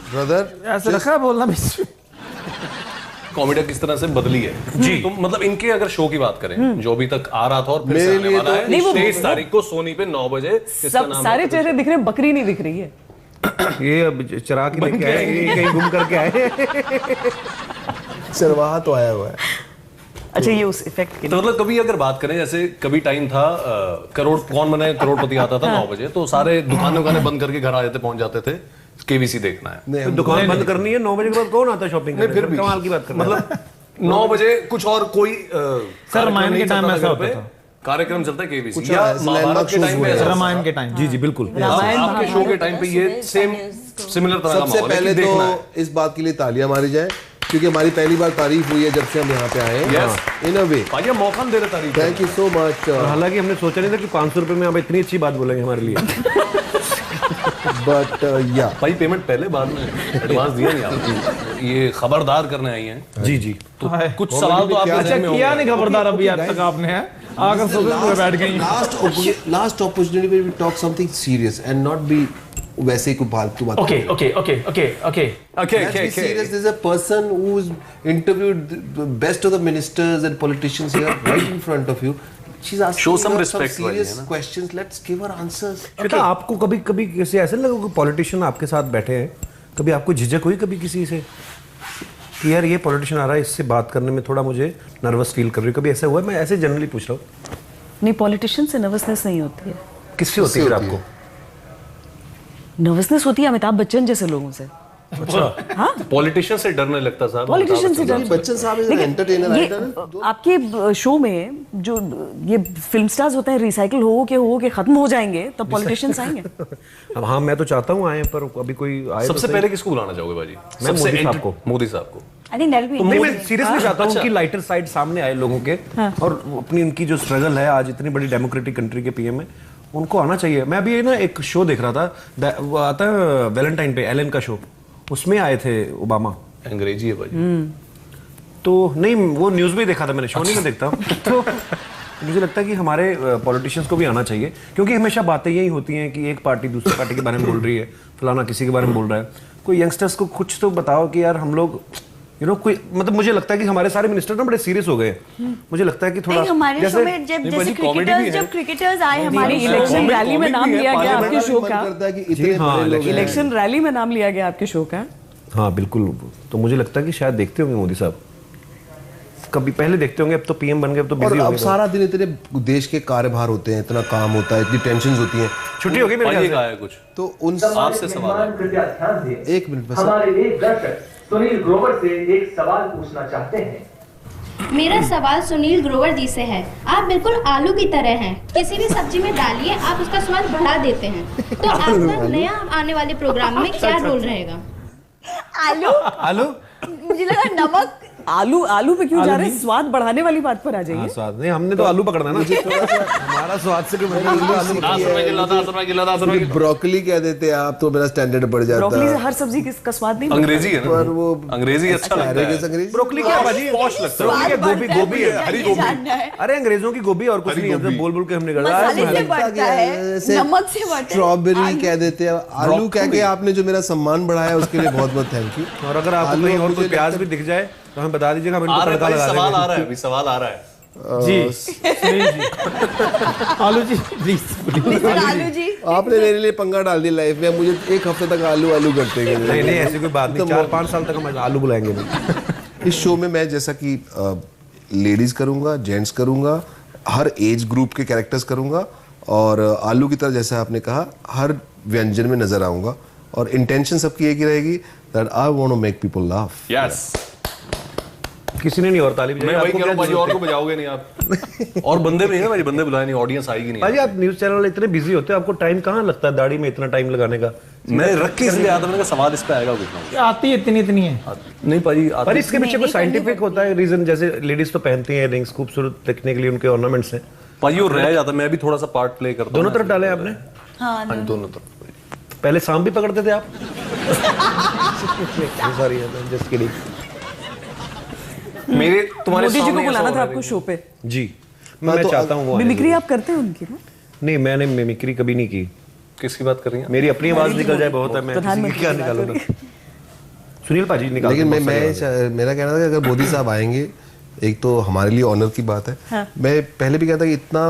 ब्रदर ऐसे रखा है बोलना बीच में। कॉमेडी किस तरह से बदली है जी। तो मतलब इनके अगर शो की बात करें, जो अभी तक आ रहा था और फिर से आने वाला है, 23 तारीख को सोनी पे 9 बजे, सब सारे चेहरे दिख रहे हैं, बकरी नहीं दिख रही है। ये अब चरा के लेके आए, ये कहीं घूम करके आए। चरवाहा तो आया हुआ है। अच्छा, ये उस इफेक्ट के तो मतलब कभी अगर बात करें, जैसे कभी टाइम था कौन बने करोड़पति आता था 9 बजे, तो सारे दुकानें बंद करके घर आ जाते, पहुंच जाते थे, केबीसी देखना है। तो दुकान बंद करनी है 9 बजे के बाद, कौन आता है शॉपिंग करने? फिर भी कमाल की बात कर, मतलब 9 बजे कुछ और कोई सर रामायण के टाइम में ऐसा होता था, कार्यक्रम चलता है केबीसी, कुछ या ऐसे महाभारत landmark के टाइम पे ऐसा, रामायण के टाइम। जी जी बिल्कुल। आपके शो के टाइम पे ये सेम सिमिलर तरह का सबसे माहौल है पहले कि देखना है। तो इस बात के लिए तालियां मारी जाए, क्योंकि हमारी पहली बार तारीफ हुई है जब से हम यहाँ पे आए हैं, इन अ वे। भाई मौका दे रहे तारीफ। Thank you so much. हालांकि हमने सोचा नहीं था कि 500 रुपए में आप इतनी अच्छी बात बोलेंगे हमारे लिए। बट या भाई पेमेंट पहले बाद में एडवांस दिया नहीं आपको, ये खबरदार करने आई हैं। जी जी। तो कुछ सवाल तो आपके अच्छा, ज़हन में किया होंगे। नहीं खबरदार अभी अब तक आपने, है आकर सोचो बैठ गई। लास्ट अपॉर्चुनिटी पे we talk something serious and not be वैसे ही कोई फालतू बात। Okay okay okay okay okay Okay, Let's okay, be okay. serious. There's a person who's interviewed the best of the ministers and politicians here right in front of you. She's asking Show some you respect, some serious भाई, है ना? questions. Let's give her answers. Shweta, आपको कभी कभी कैसे ऐसे लगा कि पॉलिटिशियन आपके साथ बैठे हैं, कभी आपको झिझक हुई कभी किसी से कि यार ये पॉलिटिशियन आ रहा है, इससे बात करने में थोड़ा मुझे नर्वस फील कर रही हूँ? कभी ऐसा हुआ है? मैं ऐसे जनरली पूछ रहा हूँ। नहीं, पॉलिटिशियन से नर्वसनेस नहीं होती है। किससे होती है फिर आपको? नर्वसनेस होती है अमिताभ बच्चन जैसे लोगों से। अच्छा, हाँ, पॉलिटिशियन से डरने लगता साहब। पॉलिटिशियन से डर। बच्चन साहब इज एन एंटरटेनर, ये राइटर। आपके शो में जो ये फिल्म स्टार्स होते हैं, रिसाइकिल हो के खत्म हो जाएंगे, तब पॉलिटिशियंस आएंगे। अब हाँ, मैं तो चाहता हूँ आए, पर अभी कोई आए सबसे तो पहले किसको बुलाना चाहोगे भाजी? मैं मोदी साहब को। मोदी साहब को। I think that'll be नहीं, मैं interesting. सीरियसली चाहता हूँ अच्छा। कि लाइटर साइड सामने आए लोगों के, और अपनी उनकी जो स्ट्रगल है, आज इतनी बड़ी डेमोक्रेटिक कंट्री के पीएम है, उनको आना चाहिए। मैं अभी ना एक शो देख रहा था, वो आता है वैलेंटाइन पे, एलन का शो, उसमें आए थे ओबामा। अंग्रेजी है भाजी। तो नहीं, वो न्यूज़ में ही देखा था मैंने, शो नहीं मैं देखता हूँ। तो मुझे लगता है कि हमारे पॉलिटिशियंस को भी आना चाहिए, क्योंकि हमेशा बातें यही होती हैं कि एक पार्टी दूसरी पार्टी के बारे में बोल रही है, फलाना किसी के बारे में बोल रहा है। कोई यंगस्टर्स को कुछ तो बताओ कि यार हम लोग कोई, मतलब मुझे लगता है कि हमारे सारे मिनिस्टर ना बड़े सीरियस हो गए। मुझे लगता है कि थोड़ा नहीं, हमारे शो में जैसे क्रिकेटर्स आए हमारे इलेक्शन रैली में नाम लिया गया आपके शो का। करता है कि इतने हाँ, बड़े लोग हैं। इलेक्शन रैली में नाम लिया गया आपके शो का। हाँ बिल्कुल। तो मुझे लगता है कि शायद देखते होंगे मोदी साहब, कभी पहले देखते होंगे, अब तो पीएम बन गए, अब तो और बिजी हो अब गए। सारा दिन इतने देश के कार्यभार होते हैं, इतना काम होता है, इतनी टेंशन्स होती हैं, छुट्टी हो गई मेरे भाई ख्याल का से। है कुछ तो उन आपसे सवाल है। कृपया ध्यान दें। एक मिनट बस। हमारे एक दर्शक सुनील ग्रोवर से एक सवाल पूछना चाहते हैं। मेरा सवाल सुनील ग्रोवर जी से है। आप बिल्कुल आलू की तरह हैं, किसी भी सब्जी में डालिए आप उसका स्वाद बढ़ा देते हैं। तो आपका नया आने वाले प्रोग्राम में क्या रोल रहेगा? आलू आलू मुझे लगा नमक। आलू पे क्यों जा रहे हैं? स्वाद बढ़ाने वाली बात पर आ जाइए। हाँ, स्वाद नहीं, हमने तो आलू पकड़ना ना। हमारा स्वाद से कोई मतलब नहीं, आलू 10 रुपए किलो। ब्रोकली कह देते हैं आप, तो मेरा स्टैंडर्ड बढ़ जाता ब्रोकली से है। हर सब्जी का स्वाद नहीं अंग्रेजी है पर ना, वो अंग्रेजी अच्छा लगता है। अंग्रेजी ब्रोकली क्या भाजी? पॉश लगता है। ब्रोकली क्या? गोभी, गोभी है, हरी गोभी। जानना है। अरे अंग्रेजों की गोभी और कुछ हरी नहीं है, गोभी। बोल बोल के हमने गड़ा मसाले से है। बढ़ता है, नमक से बढ़ता है। स्ट्रॉबेरी कह देते हैं। आलू कह के आपने जो मेरा सम्मान बढ़ाया उसके लिए बहुत बहुत थैंक यू। और अगर आपको आलू कहीं और मुझे कोई प्याज लगता भी दिख जाए तो हमें बता दीजिएगा, हम आ इनको रहा है तड़का भाई, लगा सवाल देंगे। आ रहा है अभी, सवाल आ रहा है। जी सुनील जी, आलू जी प्लीज। मिस्टर आलू जी, आपने मेरे लिए पंगा डाल दिया लाइफ में। मुझे एक हफ्ते तक आलू आलू करते गए। नहीं नहीं, ऐसी कोई बात नहीं, 4-5 साल तक हम आलू बुलाएंगे नहीं। इस शो में मैं जैसा कि लेडीज करूंगा, जेंट्स करूंगा, हर एज ग्रुप के कैरेक्टर्स करूंगा, और आलू की तरह जैसा आपने कहा हर व्यंजन में नजर आऊंगा, और इंटेंशन सबकी एक ही रहेगी that I want to make people laugh. Yes, किसी ने नहीं और ताली बजाई। मैं वही आपको कह रहा क्या हूँ भाजी, जरूरत और है? को बजाओगे नहीं आप? और बंदे भी हैं भाजी, बंदे बुलाए नहीं, ऑडियंस आएगी नहीं। भाजी आप न्यूज चैनल वाले इतने बिजी होते हैं, आपको टाइम कहाँ लगता है दाढ़ी में इतना टाइम लगाने का? मैं रख के इसलिए आता, मैंने कहा सवाल इस पे आएगा कुछ ना क्या आती है इतनी है? कुछ। नहीं भाजी आती पर इसके पीछे कोई साइंटिफिक होता है रीजन? जैसे लेडीज तो पहनती हैं रिंग्स खूबसूरत दिखने के लिए, उनके ऑर्नामेंट्स हैं। भाजी वो रह जाता, मैं भी थोड़ा सा पार्ट प्ले करता हूँ। दोनों तरफ डाले आपने? हाँ हाँ, दोनों तरफ। पहले सांप भी पकड़ते थे आप? Sorry, just kidding. मेरे तुम्हारे मोदी जी को सामने बुलाना ऐसा था हो रहा आपको है। शो पे। जी, मैं चाहता हूँ वो मिमिक्री आप करते हैं उनकी ना? नहीं, मैंने मिमिक्री कभी नहीं की। किसकी बात कर रही हैं? मेरी अपनी आवाज निकल जाए बहुत है, मैं किसी की क्या निकालूंगा। सुनील पाजी निकाल। लेकिन मेरा कहना था कि अगर मोदी साहब आएंगे, एक तो हमारे लिए ऑनर की बात है। हाँ। मैं पहले भी कहता कि इतना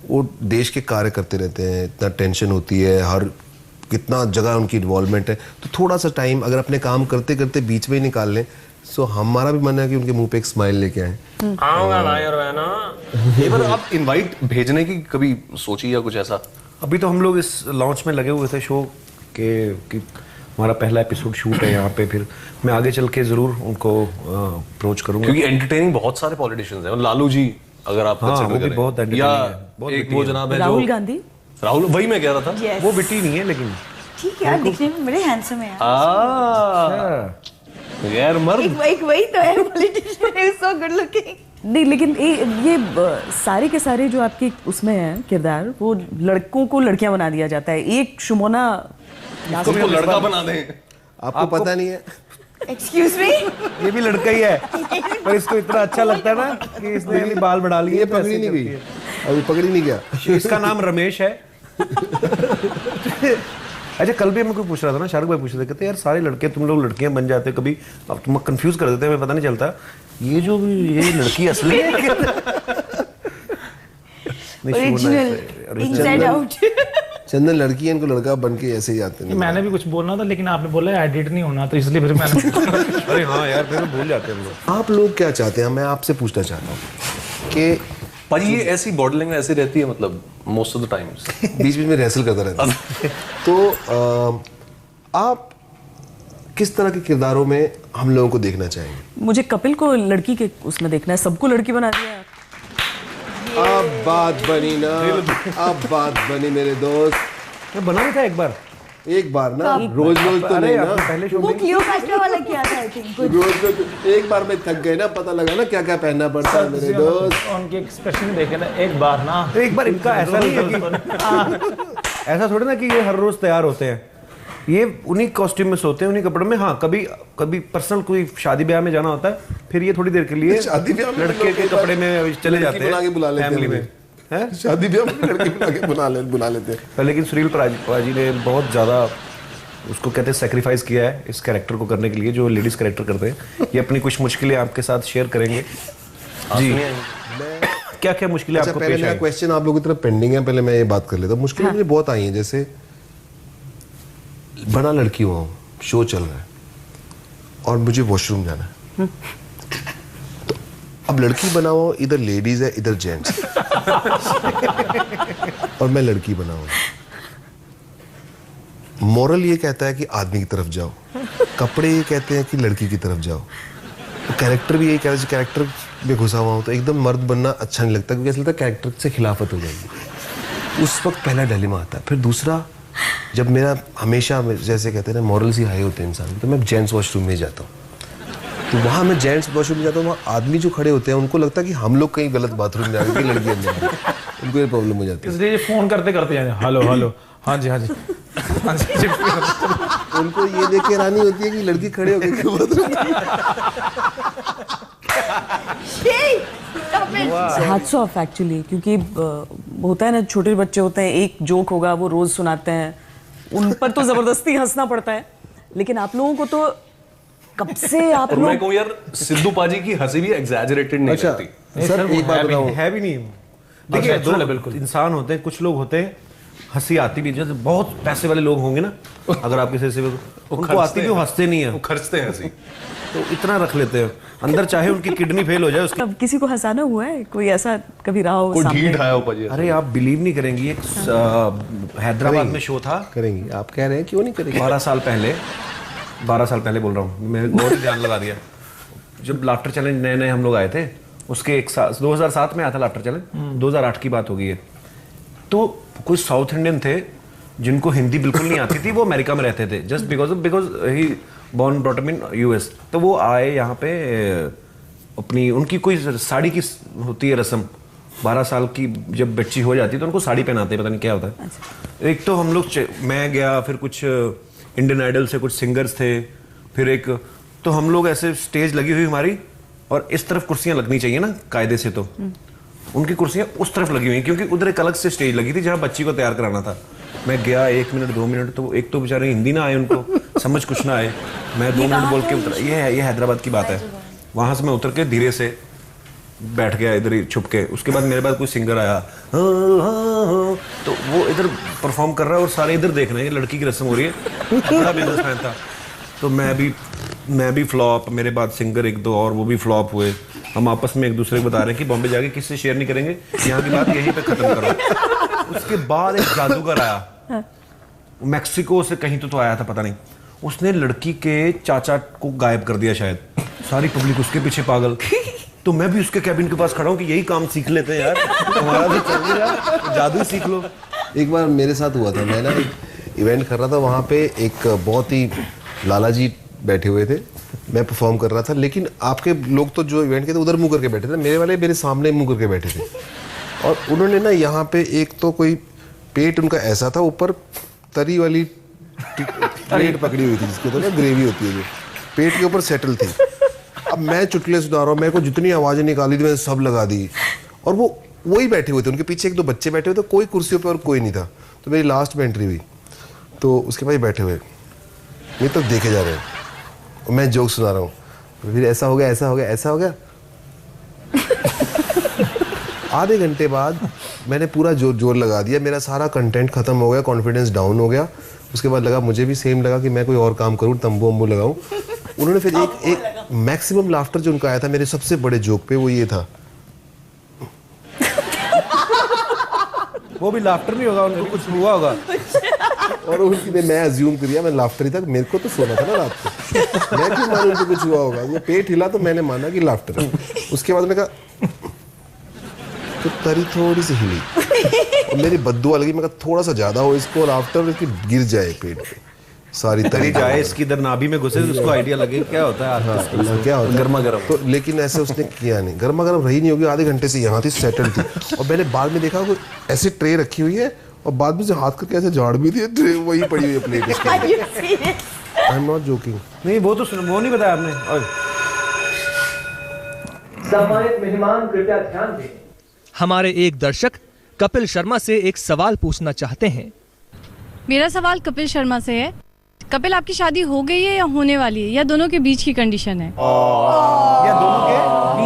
वो देश के कार्य करते रहते हैं, इतना टेंशन होती है, हर कितना जगह उनकी इन्वॉल्वमेंट है, तो थोड़ा सा टाइम अगर अपने काम करते करते बीच में ही निकाल लें, सो हमारा भी मन है कि उनके मुंह पे एक स्माइल लेके आए। आऊंगा भाई और बहना। ये बार आप इनवाइट भेजने की कभी सोची या कुछ ऐसा? अभी तो हम लोग इस लॉन्च में लगे हुए थे शो के कि हमारा पहला एपिसोड शूट है यहाँ पे, फिर मैं आगे चल के जरूर उनको अप्रोच करूंगा, क्योंकि एंटरटेनिंग बहुत सारे पॉलिटिशियंस हैं। लालू जी अगर आप हाँ, consider वो भी करें, बहुत entertaining या है, बहुत एक witty वो है। जनाब है राहुल जो गांधी। राहुल, वही मैं कह रहा था। Yes. वो बिटी नहीं है लेकिन ठीक है यार, दिखने में बड़े हैंडसम है यार। यार मर्द एक वही तो है पॉलिटिशियन, सो गुड लुकिंग। नहीं, लेकिन ये सारे के सारे जो आपके उसमें हैं किरदार, वो लड़कों को लड़कियां बना दिया जाता है। एक शुमोना उसको लड़का बना दें। आपको पता नहीं है? एक्सक्यूज मी, ये भी लड़का ही है, पर इसको इतना अच्छा लगता है ना कि इसने अभी बाल बढ़ा लिए। ये पकड़ी नहीं गई, अभी पकड़ी नहीं गया। इसका नाम रमेश है। अच्छा, कल भी मैं कोई पूछ रहा था ना, शाहरुख भाई पूछ रहे थे, कहते यार सारे लड़के तुम लोग लड़कियां बन जाते हो, कभी अब तुम कंफ्यूज कर देते हैं, हमें पता नहीं चलता ये लड़की असली है। Original inside out. चंदन लड़की है, इनको लड़का बन के ऐसे ही आते हैं। मैंने भी कुछ बोलना था, लेकिन आपने बोला एडिट नहीं होना, तो इसलिए फिर मैंने अरे हाँ यार, फिर भूल जाते हैं हम लोग। आप लोग क्या चाहते हैं? मैं आपसे पूछना चाहता हूँ कि भाई ये ऐसी बॉडी लैंग्वेज ऐसी रहती है, मतलब मोस्ट ऑफ द टाइम्स बीच बीच में रेसल करता रहता है। तो आप किस तरह के किरदारों में हम लोगों को देखना चाहेंगे? मुझे कपिल को लड़की के उसमें देखना है, सबको लड़की बना दिया। अब बात बनी ना, अब बात बनी मेरे दोस्त। मैं बना भी था एक बार ना, रोज रोज तो नहीं ना। पहले शो वो क्लियोपैट्रा वाला किया था आई थिंक। रोज रोज एक बार में थक गए ना, पता लगा ना क्या क्या पहनना पड़ता है मेरे दोस्त। उनके एक्सप्रेशन देखे ना, एक बार ना, एक बार इनका ऐसा नहीं है कि ऐसा थोड़ा ना कि ये हर रोज तैयार होते हैं, ये उन्हीं कॉस्ट्यूम में सोते हैं, उन्हीं कपड़ों में। हाँ, कभी कभी पर्सनल कोई शादी ब्याह में जाना होता है, फिर ये थोड़ी देर के लिए शादी ब्याह में लड़के के कपड़े में चले जाते बुला के बुला हैं लेते फैमिली हैं में, हैं? शादी ब्याह में लड़की बुला के बुला लेते हैं। पर लेकिन सुनील पाजी ने बहुत ज़्यादा उसको कहते हैं सेक्रीफाइस किया है इस कैरेक्टर को करने के लिए, जो लेडीज कैरेक्टर करते हैं। ये अपनी कुछ मुश्किलें आपके साथ शेयर करेंगे जी। क्या क्या मुश्किलें अच्छा, आपको पहले पेश मेरा आई? क्वेश्चन आप लोगों की तरफ पेंडिंग है, पहले मैं ये बात कर लेता हूँ। मुश्किलें मुझे बहुत आई हैं, जैसे बना लड़की हूँ, शो चल रहा है और मुझे वॉशरूम जाना है, तो अब लड़की बना हुआ, इधर लेडीज है इधर जेंट्स, और मैं लड़की बना हुआ। मॉरल ये कहता है कि आदमी की तरफ जाओ, कपड़े ये कहते हैं कि लड़की की तरफ जाओं, तो कैरेक्टर भी यही कहता है, कैरेक्टर में घुसा हुआ हूँ तो एकदम मर्द बनना अच्छा नहीं लगता, क्योंकि ऐसा लगता है कैरेक्टर से खिलाफत हो जाएगी। उस वक्त पहला डिलेमा आता है। फिर दूसरा, जब मेरा हमेशा जैसे कहते हैं ना मॉरल्स ही हाई होते हैं इंसान, तो मैं जेंट्स वॉशरूम में जाता हूँ, तो वहाँ मैं जेंट्स वॉशरूम में जाता हूँ, वहाँ आदमी जो खड़े होते हैं उनको लगता है कि हम लोग कहीं गलत बाथरूम में आ गए, लड़की अंदर आ गई, उनको ये प्रॉब्लम हो जाती है। इसलिए फोन करते करते हेलो हेलो, हाँ जी हाँ जी हाँ जी। उनको ये देख के हैरानी होती है कि लड़की खड़े हो गई क्यों बाथरूम में। हैट्स ऑफ एक्चुअली, क्योंकि होता है ना, छोटे बच्चे होते हैं, एक जोक होगा वो रोज सुनाते हैं, उन पर तो जबरदस्ती हंसना पड़ता है, लेकिन आप लोगों को तो कब से आप और मैं लोग। कहूँ यार, सिद्धू पाजी की हंसी भी एग्जैजरेटेड नहीं अच्छा लगती। सर, एक बात बताऊं, है भी नहीं। देखिए, दो बिल्कुल इंसान होते हैं, कुछ लोग होते हैं हंसी आती भी, जैसे बहुत पैसे वाले लोग होंगे ना, अगर आप किसी से उनको आती भी, वो हंसते नहीं है, वो खर्चते हैं हंसी, तो इतना रख लेते हैं अंदर, चाहे उनकी किडनी फेल हो जाए उसकी। अब किसी को हंसाना हुआ है, कोई ऐसा कभी रहा हो कोई सामने? ढीठ आया हो पाजी। अरे आप बिलीव नहीं करेंगी, एक हैदराबाद में शो था, करेंगी, आप कह रहे हैं क्यों नहीं करेंगे? 12 साल पहले बोल रहा हूँ मैं, बहुत ध्यान लगा दिया। जब लाफ्टर चैलेंज नए नए हम लोग आए थे, उसके 2007 में आया था लाफ्टर चैलेंज, 2008 की बात होगी ये। तो कुछ साउथ इंडियन थे जिनको हिंदी बिल्कुल नहीं आती थी, वो अमेरिका में रहते थे, just because he born brought up in US. तो वो आए यहाँ पे, अपनी उनकी कोई साड़ी की होती है रस्म, 12 साल की जब बच्ची हो जाती है तो उनको साड़ी पहनाते हैं, पता नहीं क्या होता है। एक तो हम लोग मैं गया, फिर कुछ इंडियन आइडल से कुछ सिंगर्स थे, फिर एक तो हम लोग ऐसे स्टेज लगी हुई हमारी, और इस तरफ कुर्सियां लगनी चाहिए ना कायदे से, तो उनकी कुर्सियां उस तरफ लगी हुई क्योंकि उधर एक अलग से स्टेज लगी थी जहाँ बच्ची को तैयार कराना था। मैं गया 1 मिनट 2 मिनट, तो एक तो बेचारे हिंदी ना आए, उनको समझ कुछ ना आए, मैं 2 मिनट बोल के उतरा। ये हैदराबाद की बात है। वहां से मैं उतर के धीरे से बैठ गया इधर ही छुप के। उसके बाद मेरे पास कोई सिंगर आया, तो वो इधर परफॉर्म कर रहा है और सारे इधर देख रहे हैं, लड़की की रस्म हो रही है। बड़ा बिजनेसमैन था। तो मैं भी फ्लॉप, मेरे बाद सिंगर 1-2 और वो भी फ्लॉप हुए। हम आपस में एक दूसरे को बता रहे हैं कि बॉम्बे जाके किससे शेयर नहीं करेंगे, यहाँ की बात यहीं पे खत्म करो। उसके बाद एक जादूगर आया, मैक्सिको से कहीं तो आया था, पता नहीं, उसने लड़की के चाचा को गायब कर दिया शायद। सारी पब्लिक उसके पीछे पागल। तो मैं भी उसके कैबिन के पास खड़ा हूँ कि यही काम सीख लेते हैं यार, हमारा भी चल रहा है, तो जादू सीख लो। एक बार मेरे साथ हुआ था, मैं ना एक इवेंट कर रहा था, वहाँ पे एक बहुत ही लाला जी बैठे हुए थे, मैं परफॉर्म कर रहा था, लेकिन आपके लोग तो जो इवेंट के थे उधर मुंह करके बैठे थे, मेरे वाले मेरे सामने मुंह करके बैठे थे। और उन्होंने ना यहाँ पे एक तो कोई पेट उनका ऐसा था, ऊपर तरी वाली प्लेट पकड़ी हुई थी जिसके तो ना ग्रेवी होती है, जो पेट के ऊपर सेटल थी। अब मैं चुटकुले सुना रहा हूँ, मेरे को जितनी आवाज़ें निकाली थी मैंने सब लगा दी, और वो वही बैठे हुए थे, उनके पीछे 1-2 बच्चे बैठे हुए थे, कोई कुर्सियों पे और कोई नहीं था। तो मेरी लास्ट में एंट्री हुई, तो उसके बाद बैठे हुए ये तो देखे जा रहे हैं, मैं जोक सुना रहा हूँ, फिर ऐसा हो गया, ऐसा हो गया, ऐसा हो गया। आधे घंटे बाद मैंने पूरा जोर लगा दिया, मेरा सारा कंटेंट खत्म हो गया, कॉन्फिडेंस डाउन हो गया। उसके बाद लगा, मुझे भी सेम लगा कि मैं कोई और काम करूँ, तंबू वम्बू लगाऊं। उन्होंने फिर एक मैक्सिमम लाफ्टर जो उनका आया था मेरे सबसे बड़े जोक पे, वो ये था। वो भी लाफ्टर नहीं होगा, उनको कुछ हुआ होगा। और उनकी मैं अज्यूम किया, मैं लाफ्टर ही था, मेरे को तो सोना था ना रात को, मैं क्यों मानूं उनको कुछ हुआ होगा। वो पेट हिला तो मैंने माना कि लाफ्टर है। उसके बाद मैंने कहा, तो तरी थोड़ी सी हिली, और मेरी बद्दुआ लगी, मैं कहा थोड़ा सा ज्यादा हो इसको, और आफ्टर इसकी गिर जाए पेट पे, सारी तरी जाए इसकी इधर नाभि में घुसे, उसको आइडिया लगे क्या होता है। हाँ, क्या होता है गर्मा गर्म। तो लेकिन ऐसे उसने किया नहीं, गर्मा गर्म रही नहीं होगी, आधे घंटे से यहाँ थी, सेटल थी। और मैंने बाद में देखा कोई ऐसे ट्रे रखी हुई है, और बाद में से हाथ करके ऐसे झाड़ भी दिए, ट्रे वही पड़ी हुई है प्लेट इसके। I am not joking. नहीं वो तो वो नहीं बताया आपने। सम्मानित मेहमान कृपया ध्यान दें, हमारे एक दर्शक कपिल शर्मा से एक सवाल पूछना चाहते हैं। मेरा सवाल कपिल शर्मा से है। कपिल, आपकी शादी हो गई है या होने वाली है, या दोनों के बीच की कंडीशन है? या दोनों के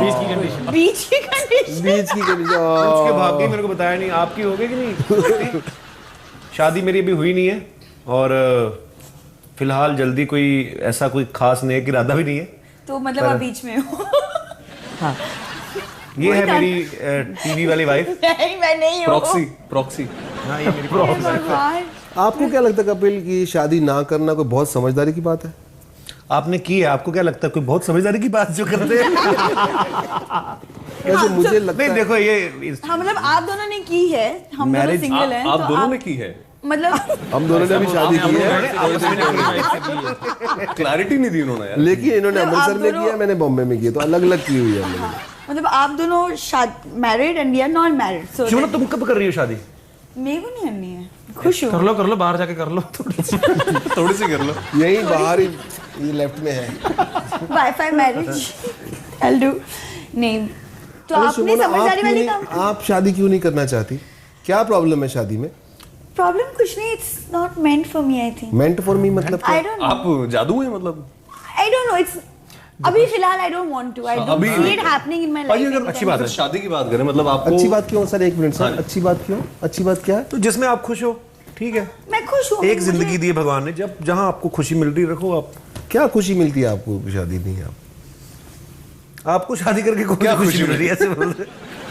बीच की कंडीशन? बीच की कंडीशन। उसके भाग्य मेरे को बताया नहीं, आपकी हो गई कि नहीं? शादी मेरी अभी हुई नहीं है, और फिलहाल जल्दी कोई ऐसा कोई खास नेक इरादा भी नहीं है। तो मतलब आप बीच में हो? हाँ, ये है मेरी टीवी वाली वाइफ। नहीं, मैं नहीं हूँ। प्रॉक्सी। हाँ, ये मेरी प्रॉक्सी। आपको क्या लगता है कपिल की शादी ना करना कोई बहुत समझदारी की बात है? आपने की है, आपको क्या लगता है कोई बहुत समझदारी की बात जो करते हैं? ऐसे मुझे लगता नहीं है, देखो ये हाँ, मतलब आप दोनों ने की है, हम दोनों Marriage- सिंगल हैं। आप तो दोनों ने की है, मतलब हम दोनों ने भी शादी की है, क्लैरिटी नहीं दी उन्होंने यार। लेकिन इन्होंने मतलब अमृतसर आप में दोनों- किया, मैंने बॉम्बे में किया, तो अलग अलग की हुई है हम लोगों ने। मतलब आप दोनों married and we are not married, so क्यों ना तुम कब कर रही हो शादी? मेरे को नहीं करनी है, खुश हूँ। कर लो बाहर जाके कर लो, थोड़ी सी कर लो। यही बाहर ही, ये लेफ्ट में है। Wifi marriage I'll do। नहीं तो अरे आपने सुमन, समझदारी वाली काम आप शादी क्यों नहीं करना चाहती? क्या प्रॉब्लम है शादी में? प्रॉब्लम कुछ नहीं, it's not meant for me, I think. Meant for me मतलब आई क्या? डोंट नो, आप जादू है मतलब? आई डोंट नो, इट्स अभी फिलहाल I don't want to, I don't अभी- see it happening in my life. अच्छी बात है। शादी की बात करें मतलब आपको अच्छी बात क्यों सर? 1 मिनट सर, अच्छी बात क्यों? अच्छी बात क्या है? तो जिसमें आप खुश हो, ठीक है। मैं खुश हूँ। एक जिंदगी दी है भगवान ने, जब जहां आपको खुशी मिल रही रखो आप। क्या खुशी मिलती है आपको? शादी नहीं है आपको शादी करके क्या खुशी मिल रही है? ऐसे बोल रहे।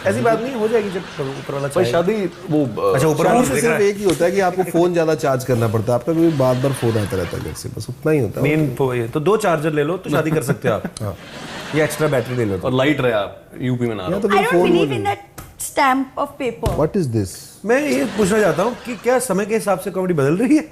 ऐसी बात नहीं, हो जाएगी जब ऊपर वाला भाई चाहे। शादी वो अच्छा, ऊपर वाला शादी से देख रहा सिर्फ है। एक ही होता है कि आपको फोन ज्यादा चार्ज करना पड़ता है, आपका भी बार बार फोन आता रहता है घर से, बस उतना ही होता है। मेन तो ये तो 2 चार्जर ले लो तो शादी कर सकते हो आप। हाँ। ये एक्स्ट्रा बैटरी ले लो। और लाइट रहे आप यूपी में ना या रहो। तो आई फिर don't phone believe in that stamp of paper. What is this? मैं ये पूछना चाहता हूँ कि क्या समय के हिसाब से कॉमेडी बदल रही है?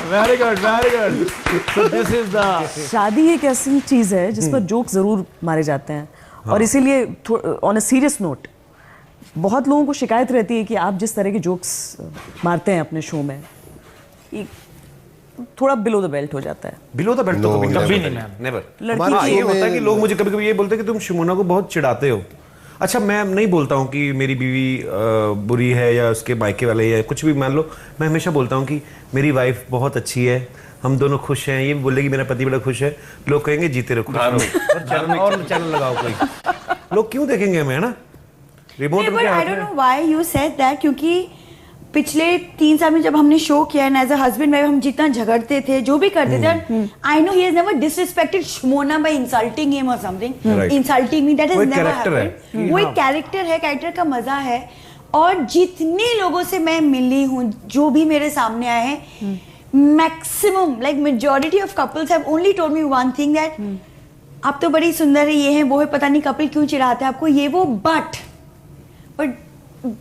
Very good, very good. So this is the शादी एक ऐसी चीज है जिस पर जोक जरूर मारे जाते हैं, और इसीलिए ऑन अ सीरियस नोट बहुत लोगों को शिकायत रहती है कि आप जिस तरह के जोक्स मारते हैं अपने शो में, ये थोड़ा बिलो द बेल्ट हो जाता है। बिलो द बेल्ट तो कभी नहीं मैम, नेवर। हाँ, ये होता है कि लोग मुझे कभी-कभी ये बोलते हैं कि तुम शिमोना को बहुत चिढ़ाते हो। अच्छा, मैं नहीं बोलता हूँ कि मेरी बीवी बुरी है या उसके मायके वाले या कुछ भी मान लो। मैं हमेशा बोलता हूँ कि मेरी वाइफ बहुत अच्छी है, हम दोनों खुश हैं। ये भी बोलेगी मेरा पति बड़ा खुश है, लोग कहेंगे जीते रहो, और चैनल लगाओ कोई। लोग क्यों देखेंगे हमें, है ना? रिमोट में I don't know why you said that, क्योंकि पिछले 3 साल में जब हमने शो किया एज अ हस्बैंड वाइफ, हम जितना झगड़ते थे, जो भी करते थे, I know he has never disrespected Shimona by insulting him और something, insulting me, that has never happened. वो एक कैरेक्टर है, कैरेक्टर का मजा है। और जितने लोगों से मैं मिली हूँ, जो भी मेरे सामने आए हैं, maximum like majority of couples have only told me one thing, that आप तो बड़ी सुंदर है, ये है वो है, पता नहीं कपल क्यों चिढ़ाते हैं आपको, ये वो, बट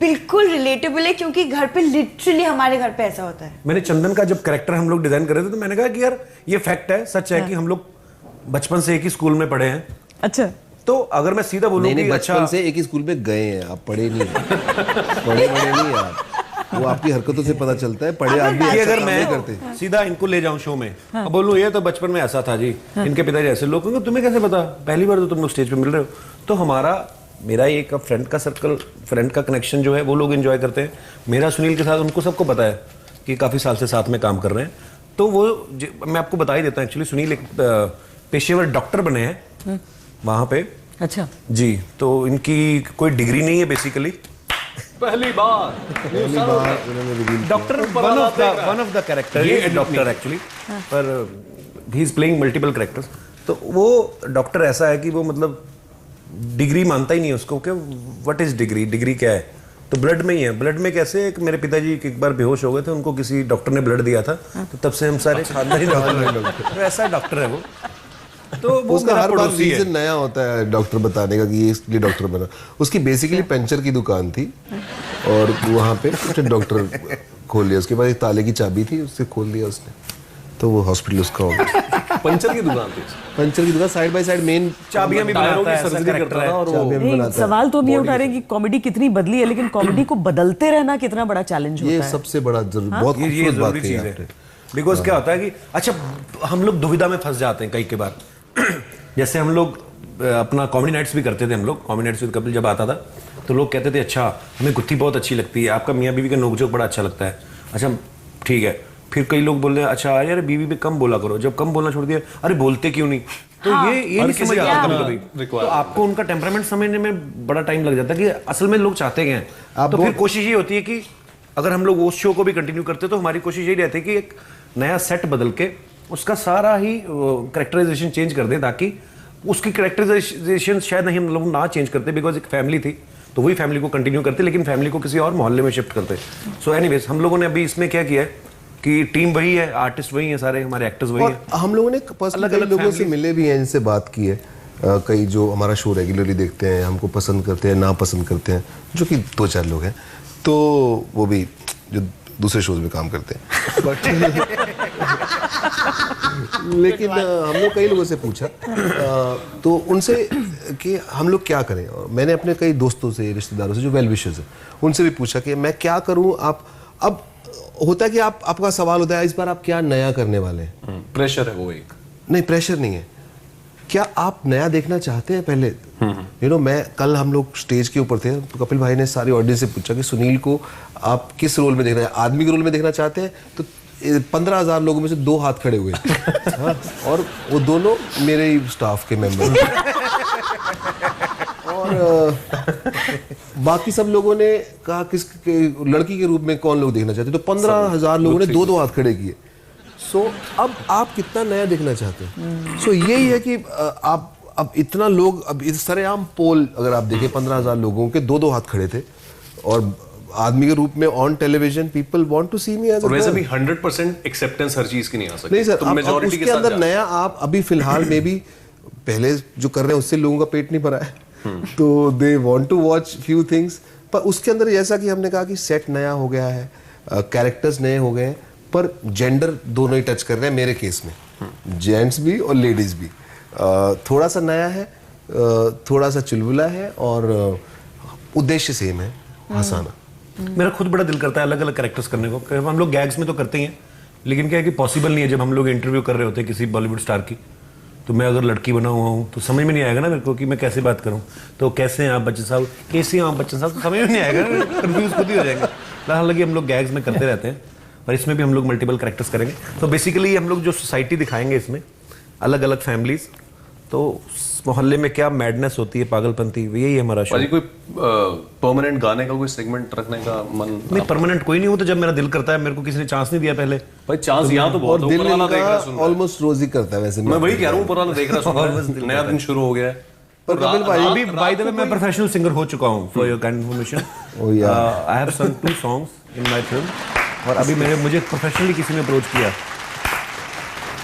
बिल्कुल रिलेटेबल है, क्योंकि घर पे लिटरली हमारे घर पे ऐसा होता है। मैंने चंदन का जब कैरेक्टर हम लोग डिजाइन कर रहे थे तो मैंने कहा कि यार ये फैक्ट है, सच है कि हम लोग बचपन से एक ही स्कूल में पढ़े हैं। अच्छा, तो अगर मैं सीधा बोलूं कि बचपन से एक ही स्कूल में गए हैं, आप पढ़े नहीं पढ़े नहीं आप, वो आपकी हरकतों से पता चलता है। पढ़े आदमी कि अगर मैं करते सीधा इनको ले जाऊं शो में, अब बोलूं ये तो बचपन में ऐसा था जी, इनके पिताजी ऐसे, लोग कहेंगे तुम्हें कैसे पता, पहली बार तो तुम लोग स्टेज पे मिल रहे हो। तो मेरा एक फ्रेंड का सर्कल, फ्रेंड का कनेक्शन जो है वो लोग एंजॉय करते हैं। मेरा सुनील के साथ उनको सबको पता है कि काफ़ी साल से साथ में काम कर रहे हैं। तो वो मैं आपको बता ही देता हूँ, एक्चुअली सुनील एक पेशेवर डॉक्टर बने हैं वहाँ पे। अच्छा जी, तो इनकी कोई डिग्री नहीं है बेसिकली। पहली बार doctor one of the character, ये डॉक्टर एक्चुअली, पर he is playing multiple characters. तो वो डॉक्टर ऐसा है कि वो मतलब डिग्री मानता ही नहीं उसको कि व्हाट इज डिग्री, डिग्री क्या है, तो ब्लड में ही है। ब्लड में कैसे, एक मेरे पिताजी एक बार बेहोश हो गए थे, उनको किसी डॉक्टर ने ब्लड दिया था, तो तब से हम सारे खानदानी डॉक्टर, तो ऐसा डॉक्टर है वो। तो वो उसका हर बार रीजन नया होता है डॉक्टर बताने का कि ये इसलिए डॉक्टर बना। उसकी बेसिकली पंचर की दुकान थी और वहाँ पे कुछ डॉक्टर खोल लिया, उसके बाद एक ताले की चाबी थी, उससे खोल दिया उसने, तो वो हॉस्पिटल उसका हो गया। पंचर की दुकान थी, पंचर की दुकान, साइड बाय साइड मेन चाबियां भी बनाता है, सर्जरी करता है और नहीं, सवाल तो ये उठा रहे कि कॉमेडी कितनी बदली है, लेकिन कॉमेडी को बदलते रहना कितना बड़ा चैलेंज होता है। ये सबसे बड़ा बहुत खूबसूरत बात है, बिकॉज क्या होता है कि अच्छा हम लोग दुविधा में फंस जाते हैं कई के बार। जैसे हम लोग अपना कॉमेडी नाइट्स भी करते थे, हम लोग कॉमेडी नाइट्स विद कपिल जब आता था तो लोग कहते थे अच्छा हमें गुत्थी बहुत अच्छी लगती है, आपका मियाँ बीवी का नोकझोंक बड़ा अच्छा लगता है। अच्छा ठीक है, फिर कई लोग बोल रहे हैं अच्छा यार बीवी पे कम बोला करो, जब कम बोलना छोड़ दिया अरे बोलते क्यों नहीं, तो ये नहीं समझ आता कभी-कभी। तो आपको उनका टेम्परामेंट समझने में बड़ा टाइम लग जाता है कि असल में लोग चाहते हैं। तो फिर कोशिश ये होती है कि अगर हम लोग उस शो को भी कंटिन्यू करते तो हमारी कोशिश यही रहती है कि एक नया सेट बदल के उसका सारा ही कैरेक्टराइजेशन चेंज कर दे, ताकि उसकी कैरेक्टराइजेशन शायद नहीं हम लोग ना चेंज करते, बिकॉज एक फैमिली थी तो वही फैमिली को कंटिन्यू करते, लेकिन फैमिली को किसी और मोहल्ले में शिफ्ट करते। सो एनीवेज हम लोगों ने अभी इसमें क्या किया है कि टीम वही है, आर्टिस्ट वही है, सारे हमारे एक्टर्स वही हैं। हम लोगों ने अलग-अलग लोगों से मिले भी हैं, इनसे बात की है। कई जो हमारा शो रेगुलरली देखते हैं, हमको पसंद करते हैं, ना पसंद करते हैं, जो कि 2-4 लोग हैं, तो वो भी जो दूसरे शोज में काम करते हैं। बट लेकिन हम लोग कई लोगों से पूछा तो उनसे कि हम लोग क्या करें, और मैंने अपने कई दोस्तों से, रिश्तेदारों से जो वेल विशर्स हैं, उनसे भी पूछा कि मैं क्या करूं। आप अब होता है कि आपका सवाल होता है इस बार आप क्या नया करने वाले हैं। प्रेशर है वो एक, नहीं प्रेशर नहीं है, क्या आप नया देखना चाहते हैं पहले। यू नो मैं कल हम लोग स्टेज के ऊपर थे तो कपिल भाई ने सारी ऑडियंस से पूछा कि सुनील को आप किस रोल में देखना है, आदमी के रोल में देखना चाहते हैं, तो 15,000 लोगों में से 2 हाथ खड़े हुए। हाँ, और वो दोनों मेरे ही स्टाफ के मेंबर और बाकी सब लोगों ने कहा किस लड़की के रूप में कौन लोग देखना चाहते, तो 15,000 लोगों ने 2-2 हाथ खड़े किए। सो अब आप कितना नया देखना चाहते हैं। सो यही है कि आप अब इतना लोग, अब इस तरह आम पोल अगर आप देखें 15,000 लोगों के 2-2 हाथ खड़े थे, और आदमी के रूप में on television people want to see me as a, वैसे भी 100% एक्सेप्टेंस हर चीज की नहीं आ सकती। नहीं सर, तो अब उसके अंदर नया आप अभी फिलहाल में भी पहले जो कर रहे हैं उससे लोगों का पेट नहीं भरा है, तो they want to watch few things. पर उसके अंदर जैसा कि हमने कहा कि सेट नया हो गया है, कैरेक्टर्स नए हो गए हैं, पर जेंडर दोनों ही टच कर रहे हैं मेरे केस में, जेंट्स भी और लेडीज भी। थोड़ा सा नया है, थोड़ा सा चुलबुला है और उद्देश्य सेम है, हंसाना। मेरा खुद बड़ा दिल करता है अलग अलग कैरेक्टर्स करने को। हम लोग गैग्स में तो करते ही हैं, लेकिन क्या है कि पॉसिबल नहीं है। जब हम लोग इंटरव्यू कर रहे होते हैं किसी बॉलीवुड स्टार की, तो मैं अगर लड़की बना हुआ हूँ तो समझ में नहीं आएगा ना मेरे को कि मैं कैसे बात करूँ। तो कैसे हैं आप बच्चन साहब, कैसे हैं आप बच्चन साहब, तो समझ में नहीं आएगा, कंफ्यूज खुद ही हो जाएंगे। हालांकि हम लोग गैग्स में करते रहते हैं, और इसमें भी हम लोग मल्टीपल कैरेक्टर्स करेंगे। तो बेसिकली हम लोग जो सोसाइटी दिखाएंगे इसमें, अलग अलग फैमिलीज, तो मोहल्ले में क्या मैडनेस होती है, पागलपंती, यही है हमारा शो। कोई परमानेंट गाने का कोई सेगमेंट रखने का मन? नहीं, परमानेंट कोई नहीं हो, तो जब मेरा दिल करता है, मेरे को किसी ने चांस नहीं दिया पहले। भाई चांस यहाँ तो बहुत, दिल ऑलमोस्ट रोज ही करता है वैसे। मैं वही कह रहा हूँ, पुराना देख रहा हूँ, नया दिन शुरू हो गया है। पर कपिल भाई अभी बाय द वे मैं प्रोफेशनल सिंगर हो चुका हूँ, for your kind information. I have सं 2 सॉन्ग्स इन माय फिल्म, और अभी मुझे प्रोफेशनली किसी ने अप्रोच किया।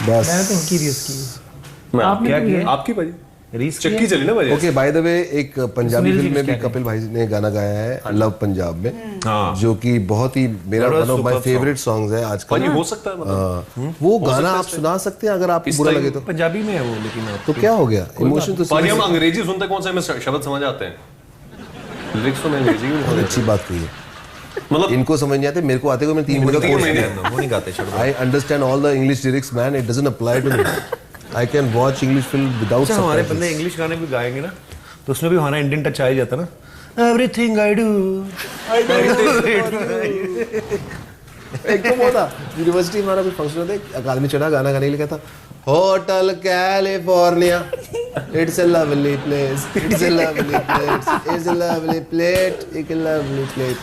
बस मैंने तो उनकी रील्स की। आपने क्या किया? आपकी भाई चक्की चली ना भाई। ओके, बाय द वे एक पंजाबी फिल्म में भी कपिल भाई ने गाना गाया है, लव पंजाब में, जो कि बहुत ही मेरा one of my favourite songs है आजकल। हो सकता है मतलब वो गाना आप सुना सकते हैं अगर आपको बुरा लगे तो। पंजाबी में है वो, लेकिन तो क्या हो गया, इमोशन तो पाजी हम अंग्रेजी सुनते कौन सा हमें शब्द समझ आते हैं, लिरिक्स तो मैं अंग्रेजी में बहुत अच्छी बात कही है। मतलब इनको समझ नहीं आते, मेरे को आते को मैं 3 महीने का कोर्स किया। वो नहीं गाते शब्द। I understand all the English lyrics man, it doesn't apply to me. I can watch English film without अच्छा, हमारे बंदे इंग्लिश गाने भी गाएंगे ना, तो उसमें भी हमारा इंडियन टच आ ही जाता ना। एवरीथिंग आई डू एक तो वो था यूनिवर्सिटी हमारा कोई फंक्शन होता है, अकादमी चढ़ा गाना गाने के लिए, कहता hotel California, it's a lovely place, it's a lovely place, it's a lovely plate, एक लवली प्लेट।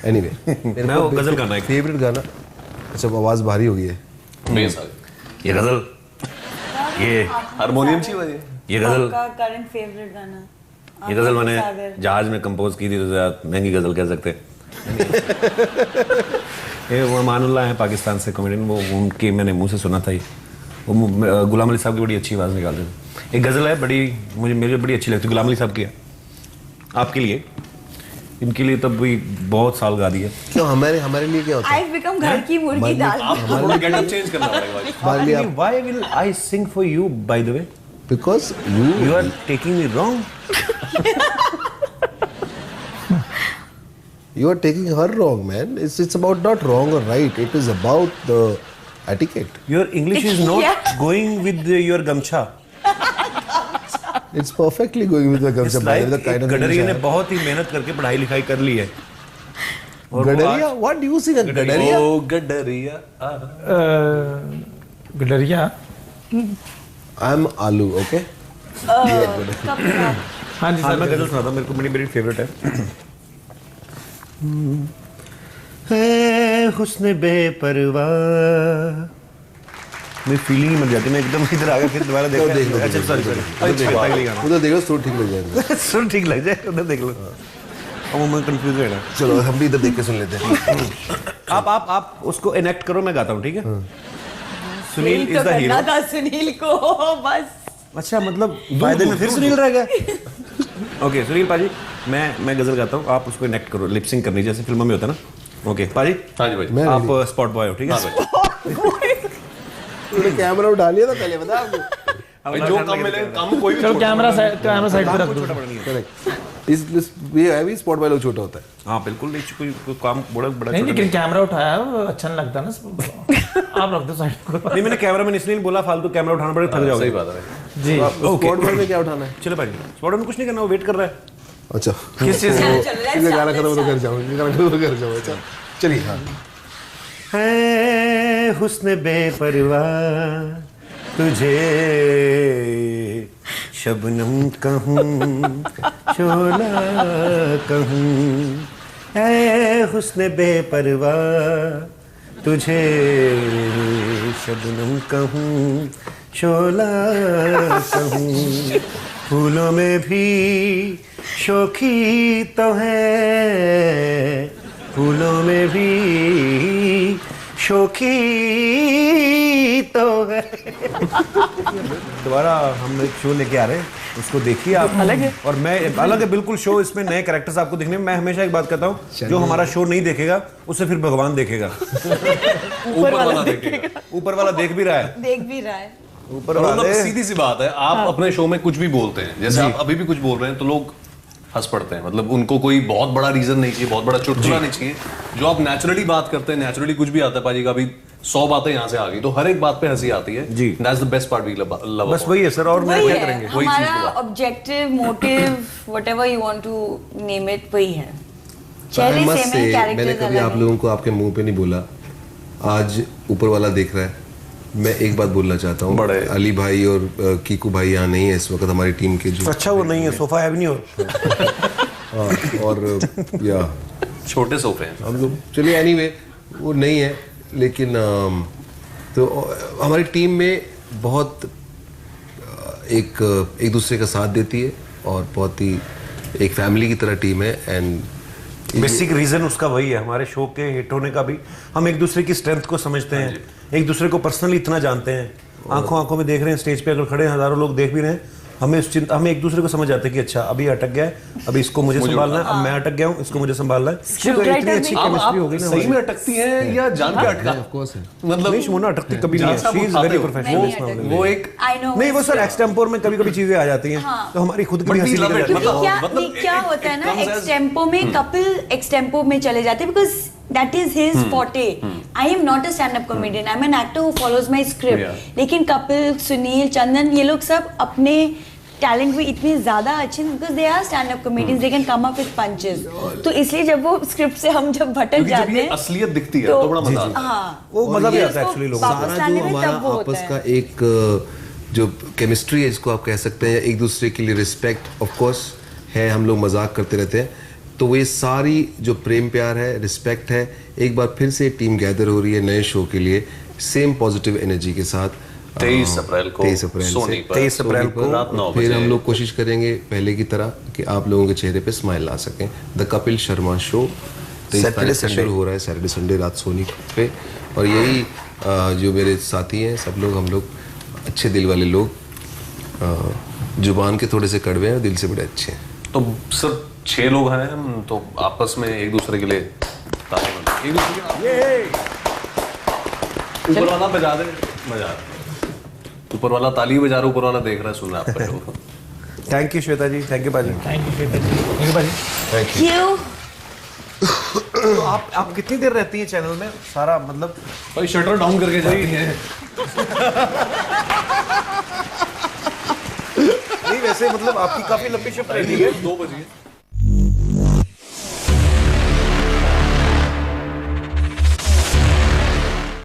एनीवे, मैं वो गजल गाना है फेवरेट गाना। अच्छा, आवाज भारी हो गई है। बेस आ ये गजल, ये हारमोनियम ची बजे। ये गजल, करंट फेवरेट गाना ये गजल मैंने जहाज में कंपोज की थी, तो ज़्यादा महंगी गजल कह सकते हैं। ये वो अमानुल्लाह है पाकिस्तान से कॉमेडियन, वो उनके मैंने मुंह से सुना था। वो गुलाम अली साहब की बड़ी अच्छी आवाज़ निकालते थे। एक गजल है बड़ी, मुझे बड़ी अच्छी लगती है, गुलाम अली साहब की है, आपके लिए, इनके लिए तब भी बहुत साल गा दिया। क्यों हमारे लिए क्या होता है? I've become घर की मुर्गी दाल। थोड़ा गेटअप चेंज करना पड़ेगा। Why will I sing for you, by the way? Because You are taking me wrong. You are taking her wrong, man. It's about not wrong or right. It is about the etiquette. Your English is not Yeah. going with your gamcha. It's perfectly going with the It's concept. like the kind of गडरिया ने English बहुत ही मेहनत करके पढ़ाई लिखाई कर ली है। और वो गडरिया? What do you sing? गडरिया? O गडरिया। गडरिया। I'm आलू, okay? हाँ जी हाँ, सर, मैं गजल सुनाता हूँ, मेरे को मेरी फेवरेट है। हुस्न बेपरवाह, मेरी फीलिंग मर जाती है, मैं एकदम इधर आ गया, फिर दोबारा देखा। देख लो, अच्छा सॉरी उधर देखो, सुर ठीक लग जाएगा। सुन ठीक लग जाए, उधर देख लो। अब मैं कंफ्यूज हो गया। चलो हम भी इधर देख के सुन लेते हैं। आप उसको इनेक्ट करो, मैं गाता हूँ, ठीक है? Sunil is the hero. था सुनील को बस। अच्छा, मतलब फायदे में फिर सुनील रह गया। ओके सुनील पाजी, मैं गजल गाता हूँ, आप उसको इनेक्ट करो, लिपसिंग करनी जैसे फिल्मों में होता है ना। ओके पाजी, हाँ जी भाई, आप स्पॉट बॉय हो, ठीक है? तूने कैमरा उठा लिया था पहले, बता आपको। भाई जो काम मिले, काम कोई भी चलो छोटा कैमरा साइड पे रख दो। करेक्ट। इस ये है भी स्पॉट वाला छोटा होता है। हाँ बिल्कुल, नहीं कोई काम बड़ा नहीं, लेकिन कैमरा उठाया अच्छा नहीं लगता ना। आप रख दो साइड पे। नहीं, मैंने कैमरा मैन इसलिए भाई फालतू कैमरा उठाना पड़ेगा, थक जाओगे। सही बात है। जी, स्पॉट में क्या उठाना है? चलो भाई, स्पॉट में कुछ नहीं करना, वो वेट कर रहा है। अच्छा, किस चीज में? इसलिए गाना खत्म तो घर जाओ, गाना खत्म तो घर जाओ। अच्छा चलिए। हाँ, है हुस्न बेपरवाह, तुझे शबनम कहूँ, शोला कहूँ। है हुस्न बेपरवाह, तुझे शबनम कहूँ, शोला कहूँ। फूलों में भी शोखी तो है, फूलों में भी शोखी तो है। दोबारा हम एक शो लेके आ रहे हैं, उसको देखिए आप। अलग है, और मैं अलग है बिल्कुल शो, इसमें नए कैरेक्टर्स आपको दिखने में। मैं हमेशा एक बात कहता हूँ, जो हमारा शो नहीं देखेगा उसे फिर भगवान देखेगा। ऊपर वाला देखेगा। ऊपर वाला देख भी रहा है। देख भी रहा है। ऊपर मतलब वाले सीधी सी बात है, आप अपने शो में कुछ भी बोलते हैं, जैसे आप अभी भी कुछ बोल रहे हैं तो लोग हंस पड़ते हैं, मतलब उनको कोई बहुत बड़ा रीजन नहीं चाहिए, बहुत बड़ा चुटकुला नहीं चाहिए, जो आप नेचुरली बात करते हैं, नेचुरली कुछ भी आता है पाजी का भी 100 बातें यहाँ से आ गई तो हर एक बात पे हंसी आती है जी। That's the best part we love. बस वही है सर, और मैं वही क्या है करेंगे? वही चीज़ हमारा हुआ। Objective motive whatever you want to name it वही है। चेहरे I must सेम है, say, मैंने कैरेक्टर्स कभी आप अलग लोगों को आपके मुंह पे नहीं बोला, आज ऊपर वाला देख रहा है। मैं एक बात बोलना चाहता हूँ, बड़े अली भाई और कीकू भाई यहाँ नहीं है इस वक्त हमारी टीम के जो अच्छा वो नहीं है, सोफा है भी नहीं और और या छोटे सोफे हैं। हम लोग चलिए एनीवे वो नहीं है, लेकिन तो हमारी टीम में बहुत एक दूसरे का साथ देती है और बहुत ही एक फैमिली की तरह टीम है। एंड बेसिक रीजन उसका वही है, हमारे शो के हिट होने का भी हम एक दूसरे की स्ट्रेंथ को समझते हैं, एक दूसरे को पर्सनली इतना जानते हैं, आंखों आंखों में देख रहे हैं, स्टेज पे अगर खड़े हैं हजारों लोग देख भी रहे हैं, हमें हमें एक दूसरे को समझ आते हैं कि अच्छा अभी अटक गया है, अभी इसको मुझे संभालना है, अब मैं अटक गया हूँ, इसको मुझे संभालना है। तो इतनी अच्छी केमिस्ट्री हो गई ना सही में अटकती हैं या जान के अटका? मतलब नहीं शमोना अटकती कभी नहीं है, शी इज वेरी प्रोफेशनल। वो एक आई नो नहीं वो सर एक्सटेम्पोर में कभी कभी चीजें आ जाती हैं तो हमारी खुद की भी हंसी निकल जाती है। क्योंकि क्या मतलब क्या एक- होता है एक ना, comes as- एक्सटेम्पो में कपिल एक्सटेम्पो में चले जाते हैं because that is his forte. I am not a stand up comedian, I am an actor who follows my Yeah. Script. लेकिन कपिल, सुनील, चंदन ये लोग सब अपने टैलेंट में इतने ज्यादा अच्छे हैं because they are stand up comedians, they can come up with punches. तो इसलिए जब वो स्क्रिप्ट से हम जब भटक क्योंकि जब जाते ये हैं असलियत दिखती है तो बड़ा मजा आता है। हाँ वो मजा भी ये आता है उसको एक्चुअली लोगों को। वापस सारा लाने जो में हमारा तब वो होता आपस है। का एक जो केमिस्ट्री है जिसको आप कह सकते हैं, एक दूसरे के लिए रिस्पेक्ट ऑफ कोर्स है, हम लोग मजाक करते रहते हैं, तो वो ये सारी जो प्रेम प्यार है, रिस्पेक्ट है, एक बार फिर से टीम गैदर हो रही है नए शो के लिए सेम पॉजिटिव एनर्जी के साथ। 23 अप्रैल को 23 अप्रैल से सोनी पर 23 अप्रैल को रात 9 फिर बजे हम लोग कोशिश करेंगे पहले की तरह कि आप लोगों के चेहरे पे स्माइल ला सकें। द कपिल शर्मा शो 23 तारीख से शुरू हो रहा है, सैटरडे संडे रात सोनी पे। और यही जो मेरे साथी हैं सब लोग, हम लोग अच्छे दिल वाले लोग, जुबान के थोड़े से कड़वे हैं और दिल से बड़े अच्छे हैं। तो सिर्फ 6 लोग हैं हम, तो आपस में एक दूसरे के लिए ताली बजाते हैं। एक दूसरे के ऊपर वाला बजा दे, मजा आता है। ऊपर वाला ताली बजा रहा है, ऊपर वाला देख रहा है, सुन रहा है आपका शो। Thank you Shweta ji, thank you बाजी। क्यों तो आप कितनी देर रहती हैं चैनल में सारा, मतलब भाई शटर डाउन करके जाती है। नहीं वैसे मतलब आपकी काफी लंबी शिफ्ट रहती है। 2 बजे